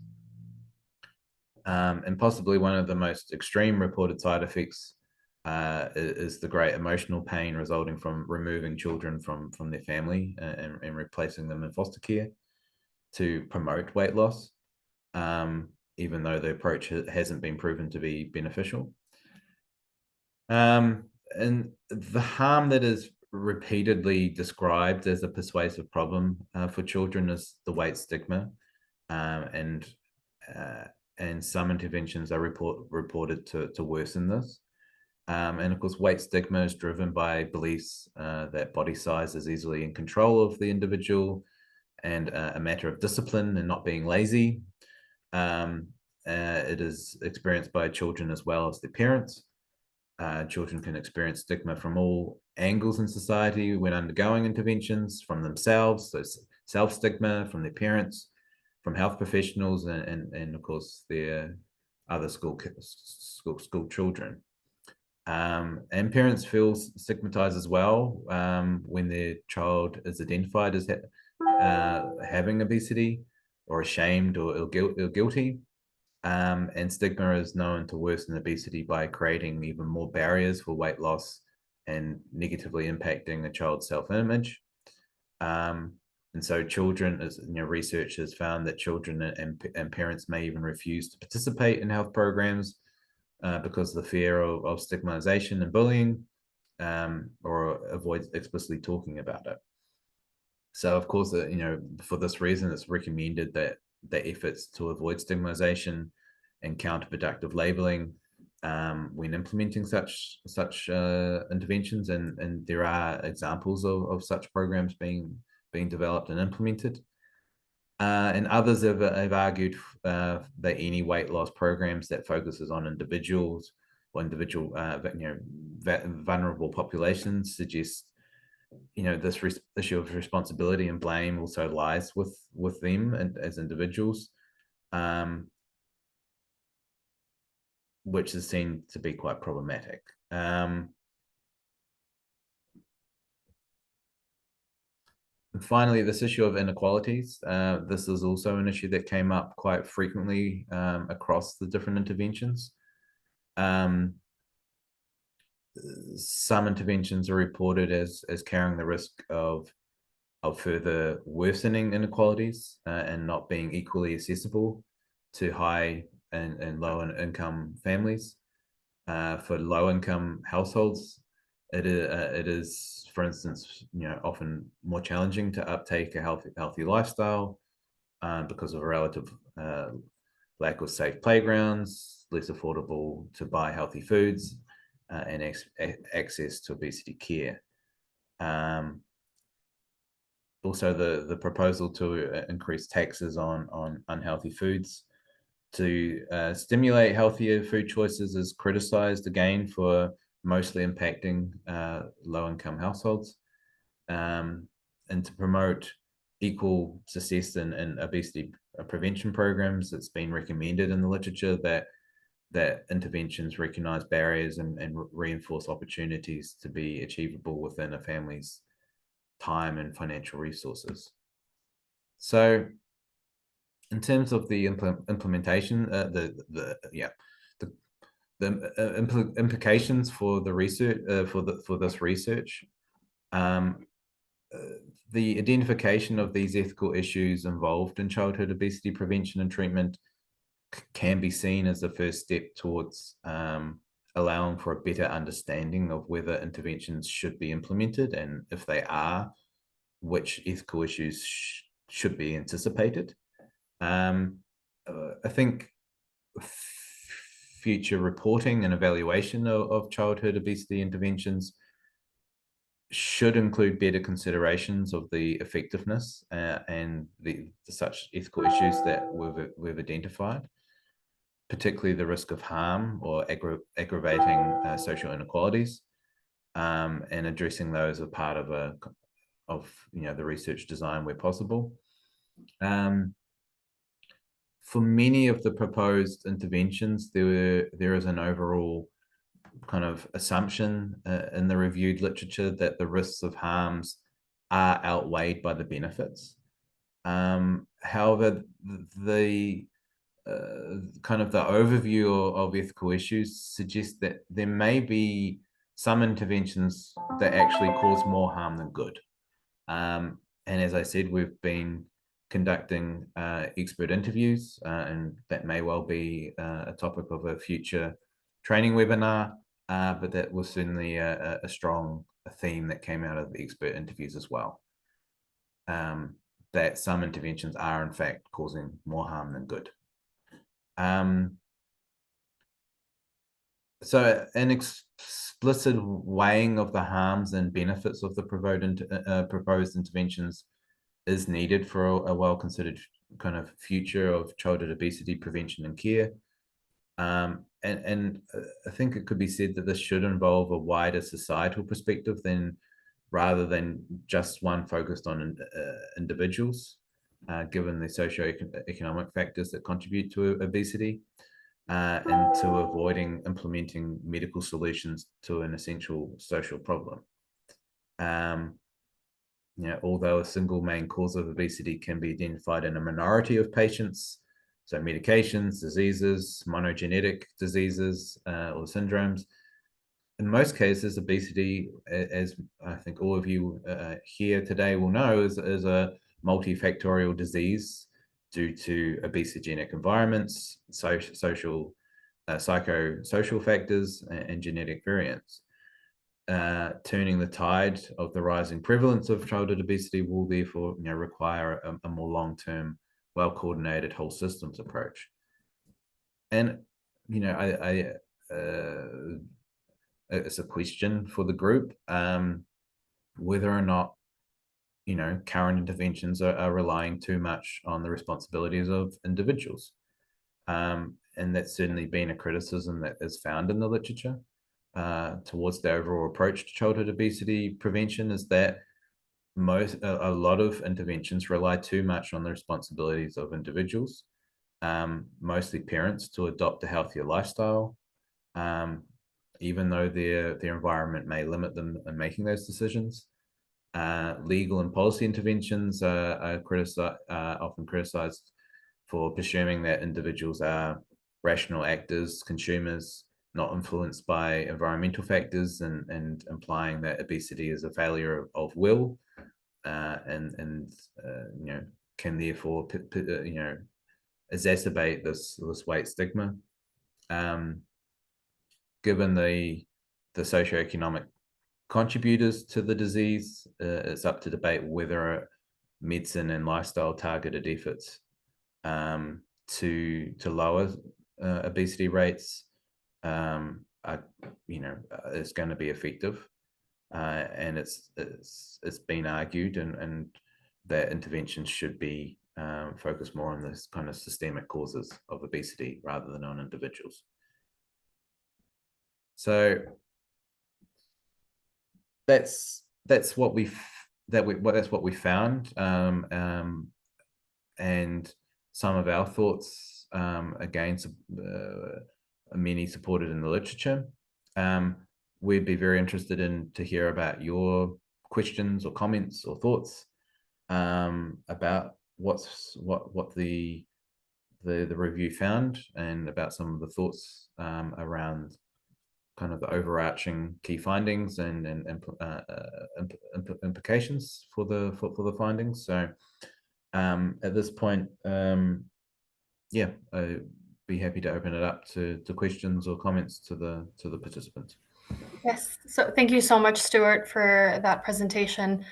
And possibly one of the most extreme reported side effects is the great emotional pain resulting from removing children from their family and replacing them in foster care to promote weight loss, even though the approach hasn't been proven to be beneficial. And the harm that is repeatedly described as a persuasive problem for children is the weight stigma, and some interventions are reported to worsen this. And of course, weight stigma is driven by beliefs that body size is easily in control of the individual and a matter of discipline and not being lazy. It is experienced by children as well as their parents. Children can experience stigma from all angles in society when undergoing interventions, from themselves, so self-stigma, from their parents, from health professionals, and of course their other school children. And parents feel stigmatized as well when their child is identified as having obesity, or ashamed or guilty. And stigma is known to worsen obesity by creating even more barriers for weight loss and negatively impacting a child's self-image. And so children, as research has found that children and parents may even refuse to participate in health programs because of the fear of stigmatization and bullying, or avoid explicitly talking about it. So of course, for this reason, it's recommended that the efforts to avoid stigmatization and counterproductive labeling when implementing such interventions, and there are examples of such programs being developed and implemented. And others have argued that any weight loss programs that focuses on individuals or vulnerable populations suggest this issue of responsibility and blame also lies with them and as individuals, which is seen to be quite problematic. And finally, this issue of inequalities. This is also an issue that came up quite frequently across the different interventions. Some interventions are reported as carrying the risk of further worsening inequalities and not being equally accessible to high and low income families. For low income households, it is, for instance, often more challenging to uptake a healthy lifestyle because of a relative lack of safe playgrounds, less affordable to buy healthy foods, and access to obesity care. Also, the proposal to increase taxes on unhealthy foods to stimulate healthier food choices is criticized again for mostly impacting low-income households, and to promote equal success in obesity prevention programs. It's been recommended in the literature that interventions recognize barriers and reinforce opportunities to be achievable within a family's time and financial resources. So in terms of the implementation, the implications for the research, for this research, the identification of these ethical issues involved in childhood obesity prevention and treatment can be seen as the first step towards allowing for a better understanding of whether interventions should be implemented, and if they are, which ethical issues should be anticipated. I think future reporting and evaluation of childhood obesity interventions should include better considerations of the effectiveness and the such ethical issues that we've identified, particularly the risk of harm or aggravating social inequalities, and addressing those as part of the research design where possible. For many of the proposed interventions, there is an overall kind of assumption in the reviewed literature that the risks of harms are outweighed by the benefits. However, the kind of the overview of ethical issues suggests that there may be some interventions that actually cause more harm than good. And as I said, we've been conducting expert interviews, and that may well be a topic of a future training webinar, but that was certainly a strong theme that came out of the expert interviews as well. That some interventions are in fact causing more harm than good. So an explicit weighing of the harms and benefits of the proposed interventions is needed for a well-considered kind of future of childhood obesity prevention and care. And I think it could be said that this should involve a wider societal perspective rather than just one focused on individuals, given the socioeconomic factors that contribute to obesity, and to avoiding implementing medical solutions to an essential social problem. Although a single main cause of obesity can be identified in a minority of patients, so medications, diseases, monogenetic diseases, or syndromes, in most cases, obesity, as I think all of you here today will know, is a multifactorial disease due to obesogenic environments, psychosocial factors, and genetic variants. Turning the tide of the rising prevalence of childhood obesity will therefore require a more long-term, well-coordinated whole systems approach. And it's a question for the group whether or not current interventions are relying too much on the responsibilities of individuals, and that's certainly been a criticism that is found in the literature towards the overall approach to childhood obesity prevention, is that a lot of interventions rely too much on the responsibilities of individuals, mostly parents, to adopt a healthier lifestyle, even though their environment may limit them in making those decisions. Legal and policy interventions are often criticized for presuming that individuals are rational actors, consumers, not influenced by environmental factors, and implying that obesity is a failure of will, and can therefore exacerbate this weight stigma. Given the socioeconomic contributors to the disease, it's up to debate whether medicine and lifestyle targeted efforts to lower obesity rates is going to be effective, and it's been argued and that interventions should be focused more on this kind of systemic causes of obesity rather than on individuals. So that's what we found, and some of our thoughts, again, many supported in the literature. We'd be very interested to hear about your questions or comments or thoughts about what the review found, and about some of the thoughts around kind of the overarching key findings and implications for the findings. So at this point, I'd be happy to open it up to questions or comments to the participants. Yes, so thank you so much, Stuart, for that presentation.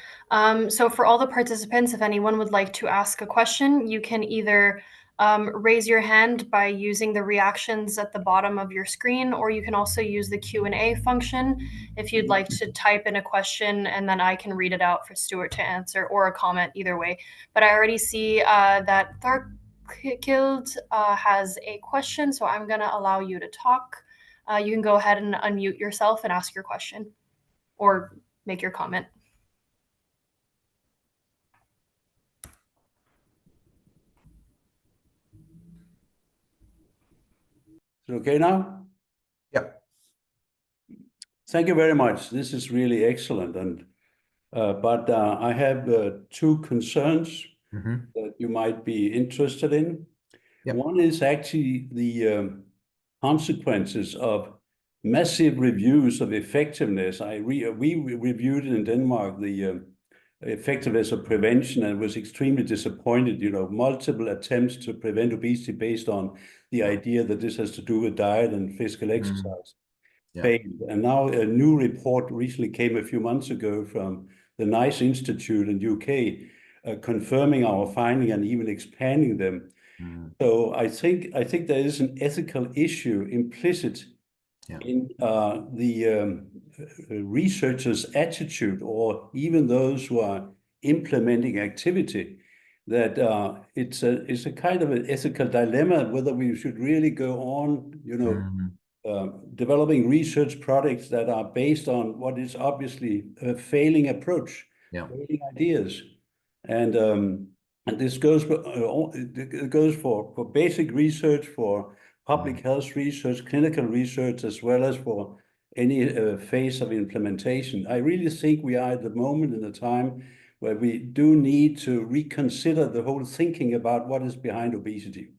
So for all the participants, if anyone would like to ask a question, you can either Raise your hand by using the reactions at the bottom of your screen, or you can also use the Q&A function if you'd like to type in a question and then I can read it out for Stuart to answer, or a comment, either way. But I already see that Thorkild has a question, so I'm going to allow you to talk. You can go ahead and unmute yourself and ask your question or make your comment. Is it okay now? Yep. Thank you very much. This is really excellent. And but I have two concerns that you might be interested in. Yep. One is actually the consequences of massive reviews of effectiveness. We reviewed in Denmark the effectiveness of prevention and was extremely disappointed. You know, multiple attempts to prevent obesity based on the idea that this has to do with diet and physical exercise. Failed. And now a new report recently came a few months ago from the NICE Institute in UK, confirming our finding and even expanding them. So I think there is an ethical issue implicit in the researchers' attitude, or even those who are implementing activity, that it's a kind of an ethical dilemma whether we should really go on, you know, developing research products that are based on what is obviously a failing approach, failing ideas, and this goes for basic research, for public health research, clinical research, as well as for any phase of implementation. I really think we are at the moment in the time where we do need to reconsider the whole thinking about what is behind obesity.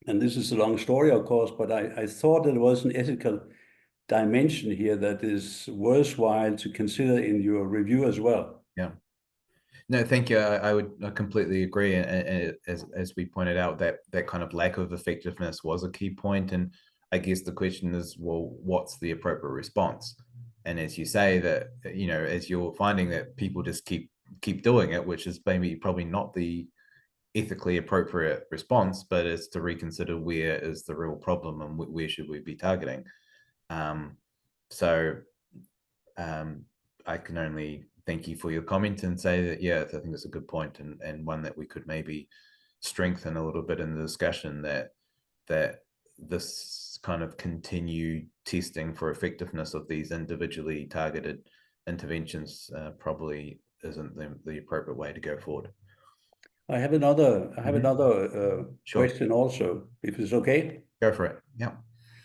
And this is a long story, of course, but I thought there was an ethical dimension here that is worthwhile to consider in your review as well. Yeah. No, thank you. I completely agree. And as we pointed out, that kind of lack of effectiveness was a key point. And I guess the question is, well, what's the appropriate response? And as you say, that, you know, as you're finding that people just keep doing it, which is maybe probably not the ethically appropriate response, but it's to reconsider where is the real problem and where should we be targeting. I can only thank you for your comment and say that, yeah, I think it's a good point, and one that we could maybe strengthen a little bit in the discussion, that this kind of continued testing for effectiveness of these individually targeted interventions probably isn't the appropriate way to go forward. I have another question also, if it's okay. Go for it. Yeah.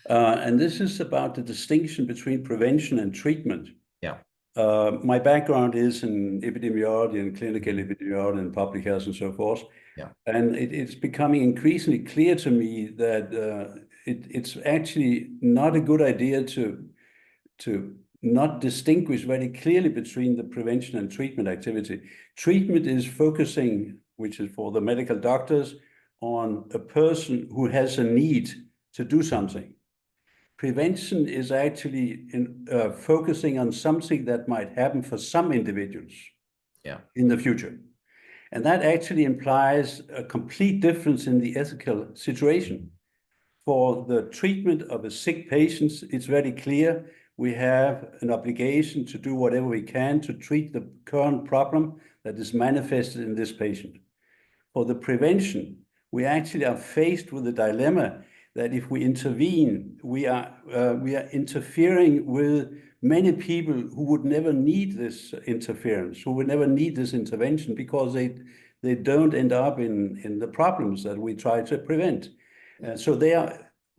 And this is about the distinction between prevention and treatment. Yeah. My background is in epidemiology and clinical epidemiology and public health and so forth. Yeah. And it's becoming increasingly clear to me that it's actually not a good idea to not distinguish very clearly between the prevention and treatment activity. Treatment is focusing, which is for the medical doctors, on a person who has a need to do something. Prevention is actually focusing on something that might happen for some individuals in the future. And that actually implies a complete difference in the ethical situation. For the treatment of a sick patient, it's very clear we have an obligation to do whatever we can to treat the current problem that is manifested in this patient. For the prevention, we actually are faced with a dilemma that if we intervene, we are interfering with many people who would never need this interference, who would never need this intervention, because they don't end up in the problems that we try to prevent. So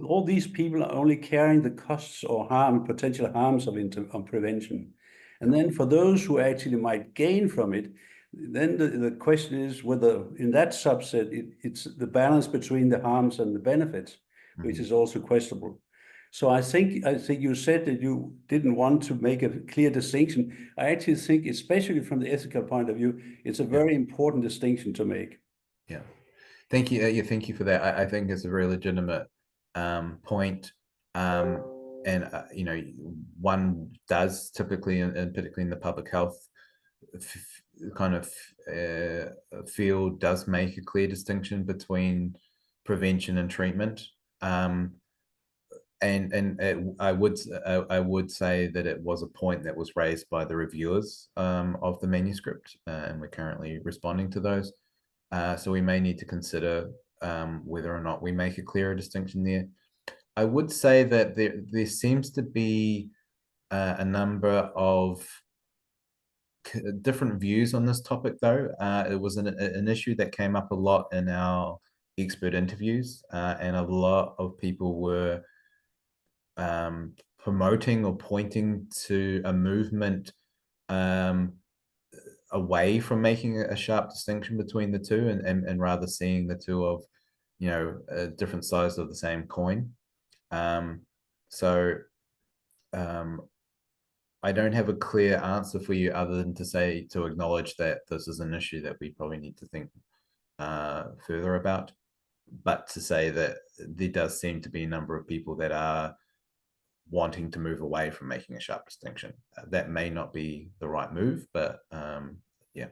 all these people are only carrying the costs or potential harms of prevention. And then for those who actually might gain from it, then the question is whether in that subset, it's the balance between the harms and the benefits, which is also questionable. So I think you said that you didn't want to make a clear distinction. I actually think, especially from the ethical point of view, it's a very important distinction to make. Yeah, thank you. Thank you for that. I think it's a very legitimate point. And you know, one does typically, and particularly in the public health kind of field does make a clear distinction between prevention and treatment. I would say that it was a point that was raised by the reviewers of the manuscript, and we're currently responding to those. So we may need to consider whether or not we make a clearer distinction there. I would say that there seems to be a number of different views on this topic, though. It was an issue that came up a lot in our expert interviews, and a lot of people were promoting or pointing to a movement away from making a sharp distinction between the two, and rather seeing the two of, different sides of the same coin. I don't have a clear answer for you other than to acknowledge that this is an issue that we probably need to think further about, but to say that there does seem to be a number of people that are wanting to move away from making a sharp distinction. That may not be the right move, but yeah.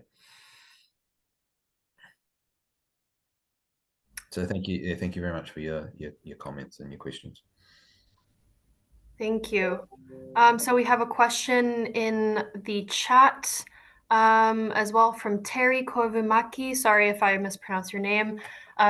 So thank you very much for your comments and your questions. Thank you. So we have a question in the chat as well from Terry Kovumaki. Sorry if I mispronounced your name.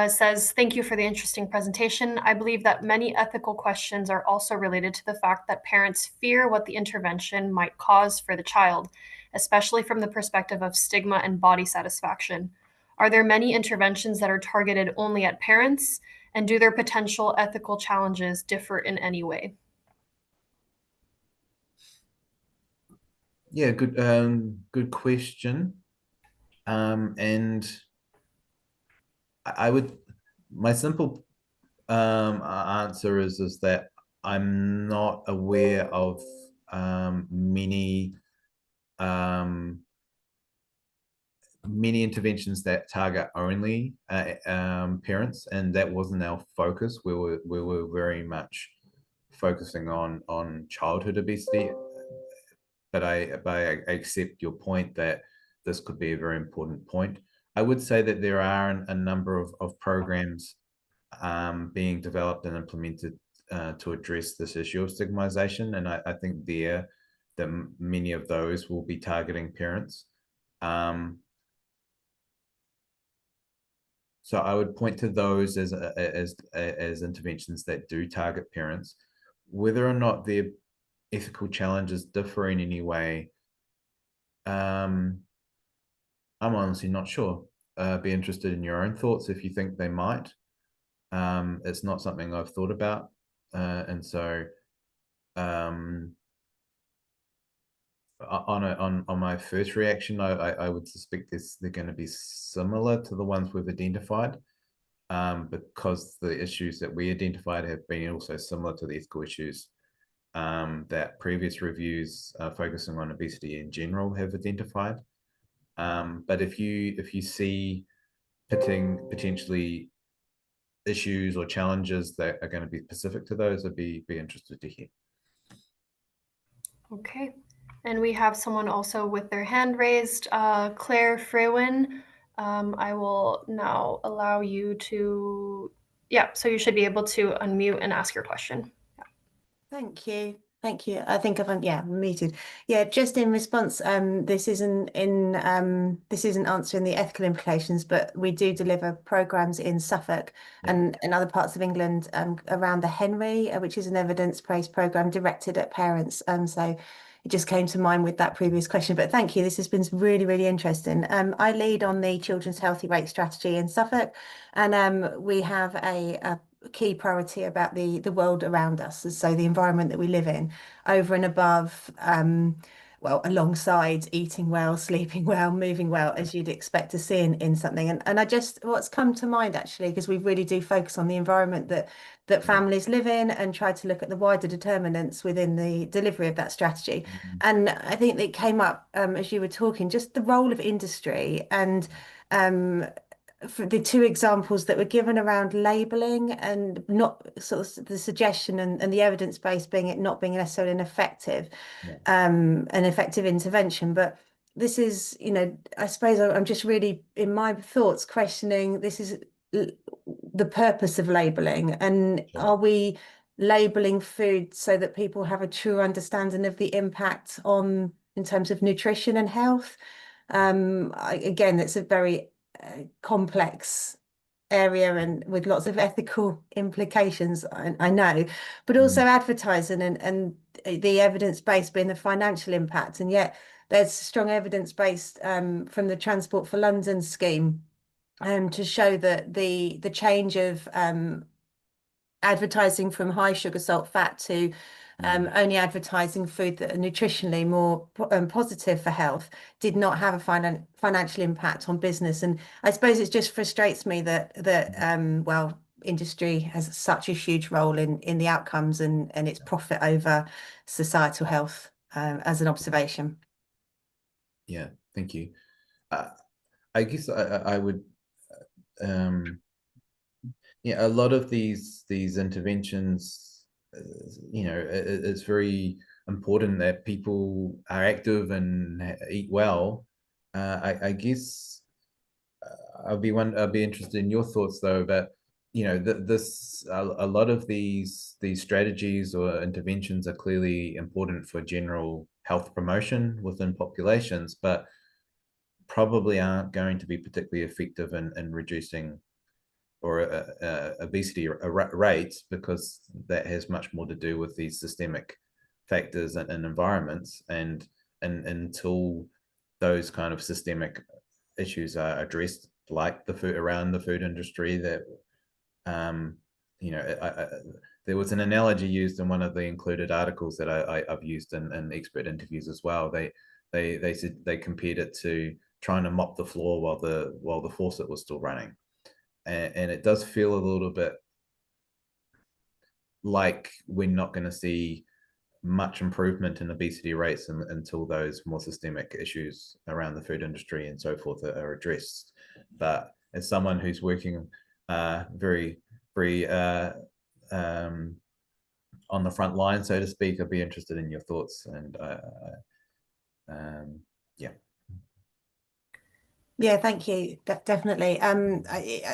Says, thank you for the interesting presentation. I believe that many ethical questions are also related to the fact that parents fear what the intervention might cause for the child, especially from the perspective of stigma and body satisfaction. Are there many interventions that are targeted only at parents, and do their potential ethical challenges differ in any way? Yeah, good question. And my simple answer is that I'm not aware of many interventions that target only parents, and that wasn't our focus. We were very much focusing on childhood obesity. But I accept your point that this could be a very important point. I would say that there are a number of programs being developed and implemented to address this issue of stigmatization, and I think that many of those will be targeting parents. So I would point to those as interventions that do target parents. Whether or not their ethical challenges differ in any way, I'm honestly not sure. Be interested in your own thoughts if you think they might. It's not something I've thought about, and so on my first reaction, I would suspect they're going to be similar to the ones we've identified, because the issues that we identified have been also similar to the ethical issues that previous reviews focusing on obesity in general have identified. But if you see potentially issues or challenges that are going to be specific to those, I'd be interested to hear. Okay, and we have someone also with their hand raised, Claire Frewen. I will now allow you to, so you should be able to unmute and ask your question. Thank you. Thank you. I think I'm muted. Yeah, just in response, this isn't answering the ethical implications, but we do deliver programs in Suffolk and in other parts of England around the Henry, which is an evidence-based program directed at parents. So it just came to mind with that previous question. But thank you. This has been really, really interesting. I lead on the Children's Healthy Weight Strategy in Suffolk, and we have a key priority about the world around us, so the environment that we live in, over and above alongside eating well, sleeping well, moving well, as you'd expect to see in something. And what's come to mind actually, because we really do focus on the environment that families live in and try to look at the wider determinants within the delivery of that strategy. And I think it came up as you were talking, just the role of industry and for the two examples that were given around labeling and not sort of the suggestion and the evidence base being it not being necessarily an effective intervention, but this is, you know, I suppose I'm just really in my thoughts questioning this is the purpose of labeling, and Sure. are we labeling food so that people have a true understanding of the impact on in terms of nutrition and health? Again, it's a very complex area and with lots of ethical implications, I know, but also advertising and the evidence base being the financial impact. And yet there's strong evidence based from the Transport for London scheme to show that the change of advertising from high sugar, salt, fat to only advertising food that are nutritionally more positive for health did not have a financial impact on business. And I suppose it just frustrates me that well, industry has such a huge role in the outcomes and its profit over societal health as an observation. Yeah, thank you. I guess I would yeah, a lot of these interventions, you know, it's very important that people are active and eat well. I guess I'll be interested in your thoughts though about, you know, a lot of these strategies or interventions are clearly important for general health promotion within populations, but probably aren't going to be particularly effective in reducing or obesity rates, because that has much more to do with these systemic factors and environments. And until those kind of systemic issues are addressed, like the food around the food industry, that you know, there was an analogy used in one of the included articles that I've used in expert interviews as well. They said they compared it to trying to mop the floor while the faucet was still running. And it does feel a little bit like we're not going to see much improvement in obesity rates until those more systemic issues around the food industry and so forth are addressed. But as someone who's working very on the front line, so to speak, I'd be interested in your thoughts. And yeah. Yeah, thank you. Definitely.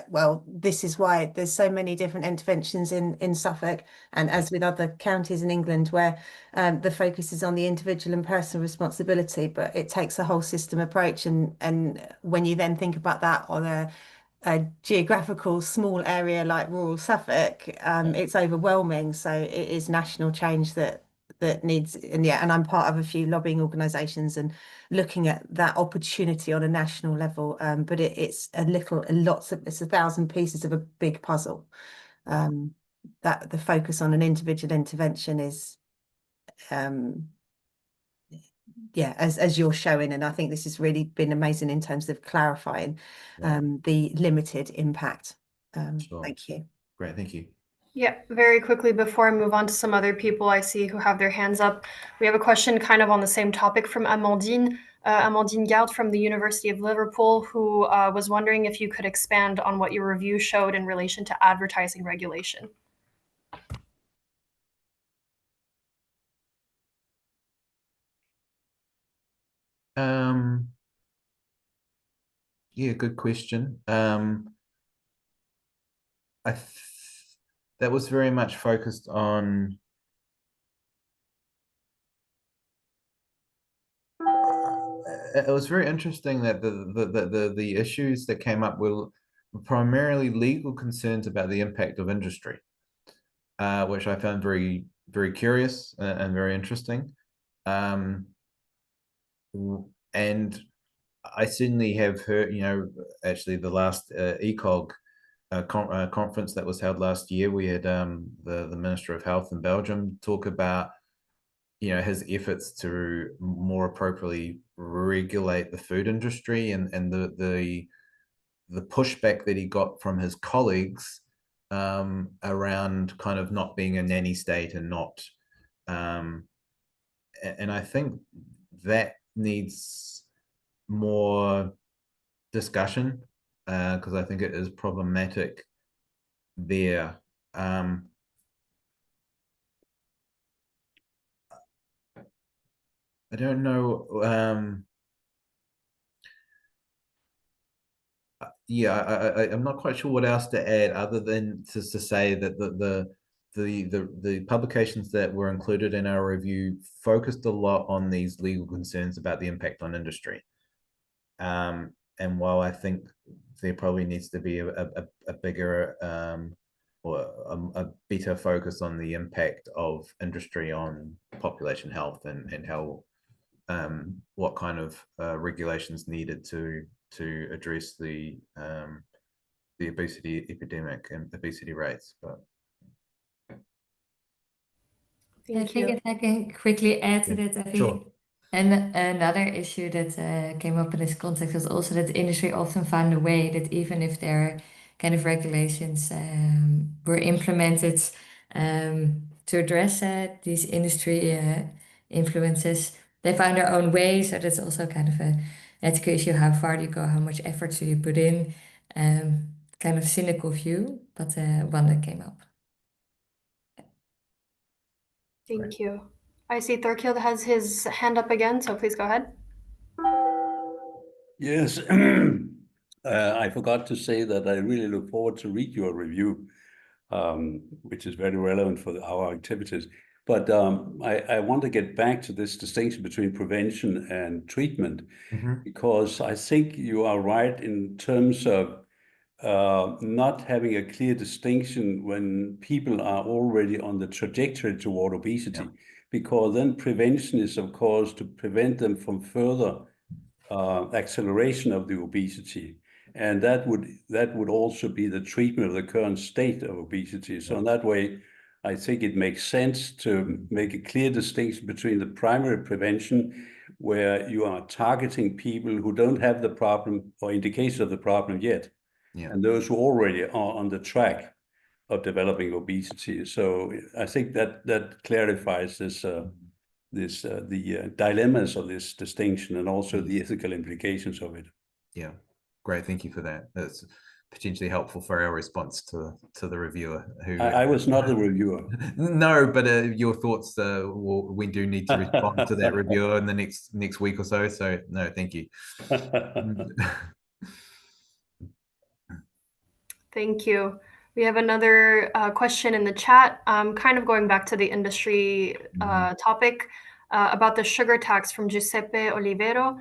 Well, this is why there's so many different interventions in Suffolk, and as with other counties in England, where the focus is on the individual and personal responsibility, but it takes a whole system approach. And when you then think about that on a geographical small area like rural Suffolk, it's overwhelming. So it is national change that needs, and yeah, and I'm part of a few lobbying organisations and looking at that opportunity on a national level. But it's it's 1,000 pieces of a big puzzle. That the focus on an individual intervention is, yeah, as you're showing, and I think this has really been amazing in terms of clarifying the limited impact. Sure. Thank you. Great, thank you. Yeah, very quickly before I move on to some other people I see who have their hands up, we have a question kind of on the same topic from Amandine. Amandine Garde from the University of Liverpool, who was wondering if you could expand on what your review showed in relation to advertising regulation. Yeah, good question. That was very much focused on it was very interesting that the issues that came up were primarily legal concerns about the impact of industry, which I found very curious and very interesting. And I certainly have heard, you know, actually the last ECOG conference that was held last year, we had the Minister of Health in Belgium talk about, you know, his efforts to more appropriately regulate the food industry, and the pushback that he got from his colleagues around kind of not being a nanny state and not, and I think that needs more discussion, because I think it is problematic there. I don't know. I'm not quite sure what else to add other than to say that the publications that were included in our review focused a lot on these legal concerns about the impact on industry. And while I think there probably needs to be a bigger or a better focus on the impact of industry on population health and how what kind of regulations needed to address the obesity epidemic and obesity rates. But Thank I think you. if I can quickly add to that, I think sure. another issue that came up in this context was also that the industry often found a way that even if their kind of regulations were implemented to address these industry influences, they found their own way. So that's also kind of a ethical issue. How far do you go? How much effort do you put in? Kind of cynical view, but one that came up. Thank you. I see Thorkild has his hand up again, so please go ahead. Yes, I forgot to say that I really look forward to read your review, which is very relevant for our activities. But I want to get back to this distinction between prevention and treatment, because I think you are right in terms of not having a clear distinction when people are already on the trajectory toward obesity, because then prevention is, of course, to prevent them from further acceleration of the obesity. And that would also be the treatment of the current state of obesity. So in that way, I think it makes sense to make a clear distinction between the primary prevention, where you are targeting people who don't have the problem or indications of the problem yet, and those who already are on the track of developing obesity. So I think that clarifies this the dilemmas of this distinction and also the ethical implications of it. Yeah, great. Thank you for that. That's potentially helpful for our response to the reviewer. Who I was not the reviewer. No, but your thoughts. We do need to respond to that reviewer in the next week or so. So no, thank you. Thank you. We have another question in the chat, kind of going back to the industry topic about the sugar tax from Giuseppe Olivero.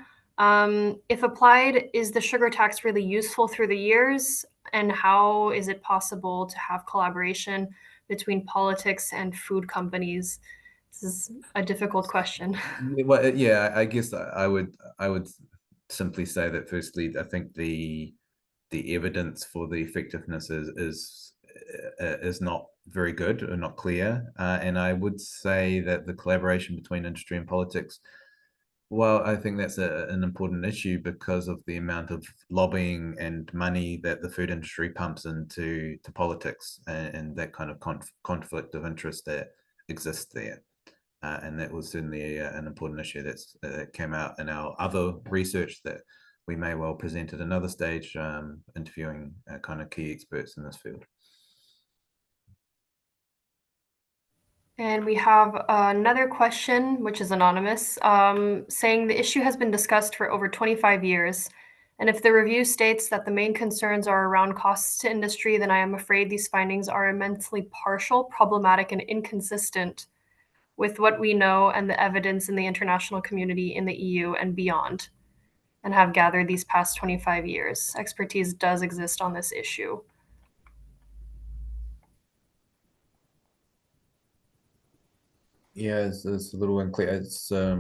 If applied, is the sugar tax really useful through the years? And how is it possible to have collaboration between politics and food companies? This is a difficult question. Well, yeah, I guess I would simply say that firstly, I think the evidence for the effectiveness is not very good or not clear, and I would say that the collaboration between industry and politics, well, I think that's an important issue because of the amount of lobbying and money that the food industry pumps into politics, and that kind of conflict of interest that exists there. And that was certainly an important issue that came out in our other research that we may well present at another stage, interviewing kind of key experts in this field. And we have another question, which is anonymous, saying the issue has been discussed for over 25 years. And if the review states that the main concerns are around costs to industry, then I am afraid these findings are immensely partial, problematic, and inconsistent with what we know and the evidence in the international community in the EU and beyond, and have gathered these past 25 years. Expertise does exist on this issue. Yeah, it's a little unclear. It's I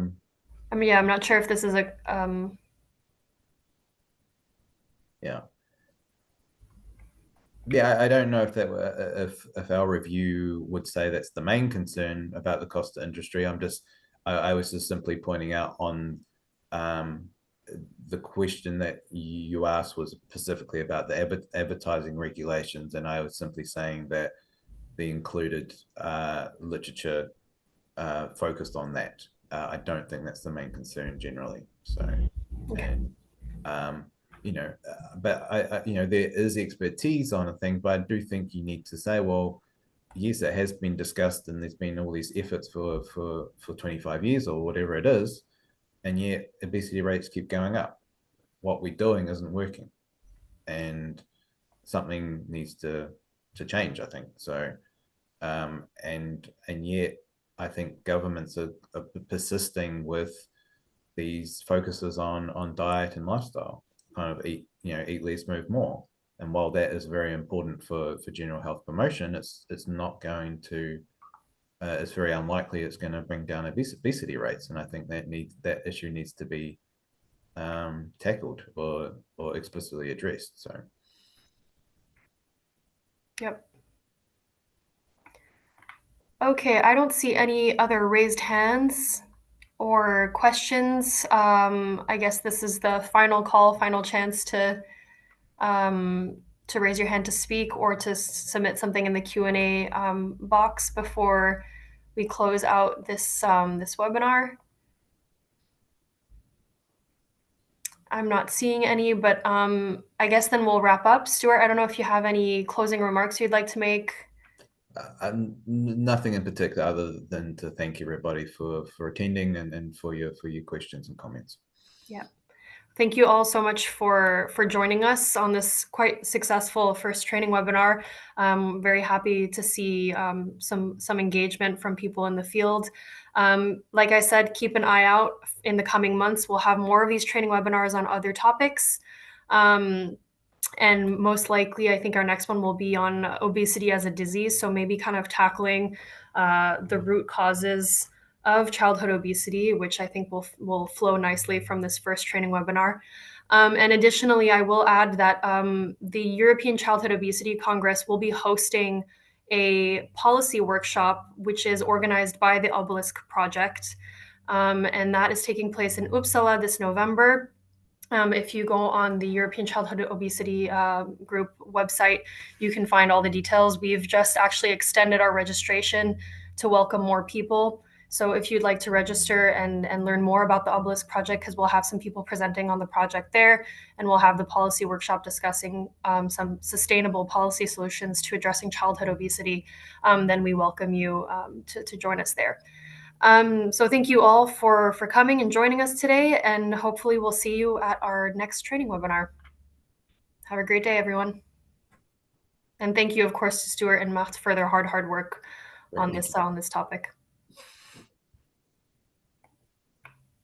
mean, yeah, I'm not sure if this is a yeah, I don't know if that if our review would say that's the main concern about the cost to industry. I was just simply pointing out on the question that you asked was specifically about the advertising regulations, and I was simply saying that the included literature focused on that. I don't think that's the main concern generally. So, and you know, but you know, there is expertise on a thing, but I do think you need to say, well, yes, it has been discussed, and there's been all these efforts for 25 years or whatever it is, and yet obesity rates keep going up. What we're doing isn't working. and something needs to change, I think. So, and yet I think governments are persisting with these focuses on diet and lifestyle, kind of eat less, move more. And while that is very important for general health promotion, it's not going to it's very unlikely it's going to bring down obesity rates. And I think that issue needs to be tackled or explicitly addressed. So Yep. Okay, I don't see any other raised hands or questions. I guess this is the final call, final chance to raise your hand to speak or to submit something in the Q&A box before we close out this this webinar. I'm not seeing any, but I guess then we'll wrap up. Stuart, I don't know if you have any closing remarks you'd like to make. Nothing in particular other than to thank everybody for attending and for your questions and comments. Yeah. Thank you all so much for joining us on this quite successful first training webinar. I'm very happy to see some engagement from people in the field. Like I said, keep an eye out in the coming months. We'll have more of these training webinars on other topics. And most likely, I think our next one will be on obesity as a disease. So maybe kind of tackling the root causes of childhood obesity, which I think will flow nicely from this first training webinar. And additionally, I will add that the European Childhood Obesity Congress will be hosting a policy workshop, which is organized by the Obelisk project. And that is taking place in Uppsala this November. If you go on the European Childhood Obesity Group website, you can find all the details. We've just actually extended our registration to welcome more people. So if you'd like to register and learn more about the Obelisk project, because we'll have some people presenting on the project there, and we'll have the policy workshop discussing some sustainable policy solutions to addressing childhood obesity, then we welcome you to join us there. So thank you all for coming and joining us today, and hopefully we'll see you at our next training webinar. Have a great day, everyone. And thank you, of course, to Stuart and Marthe for their hard work on this topic.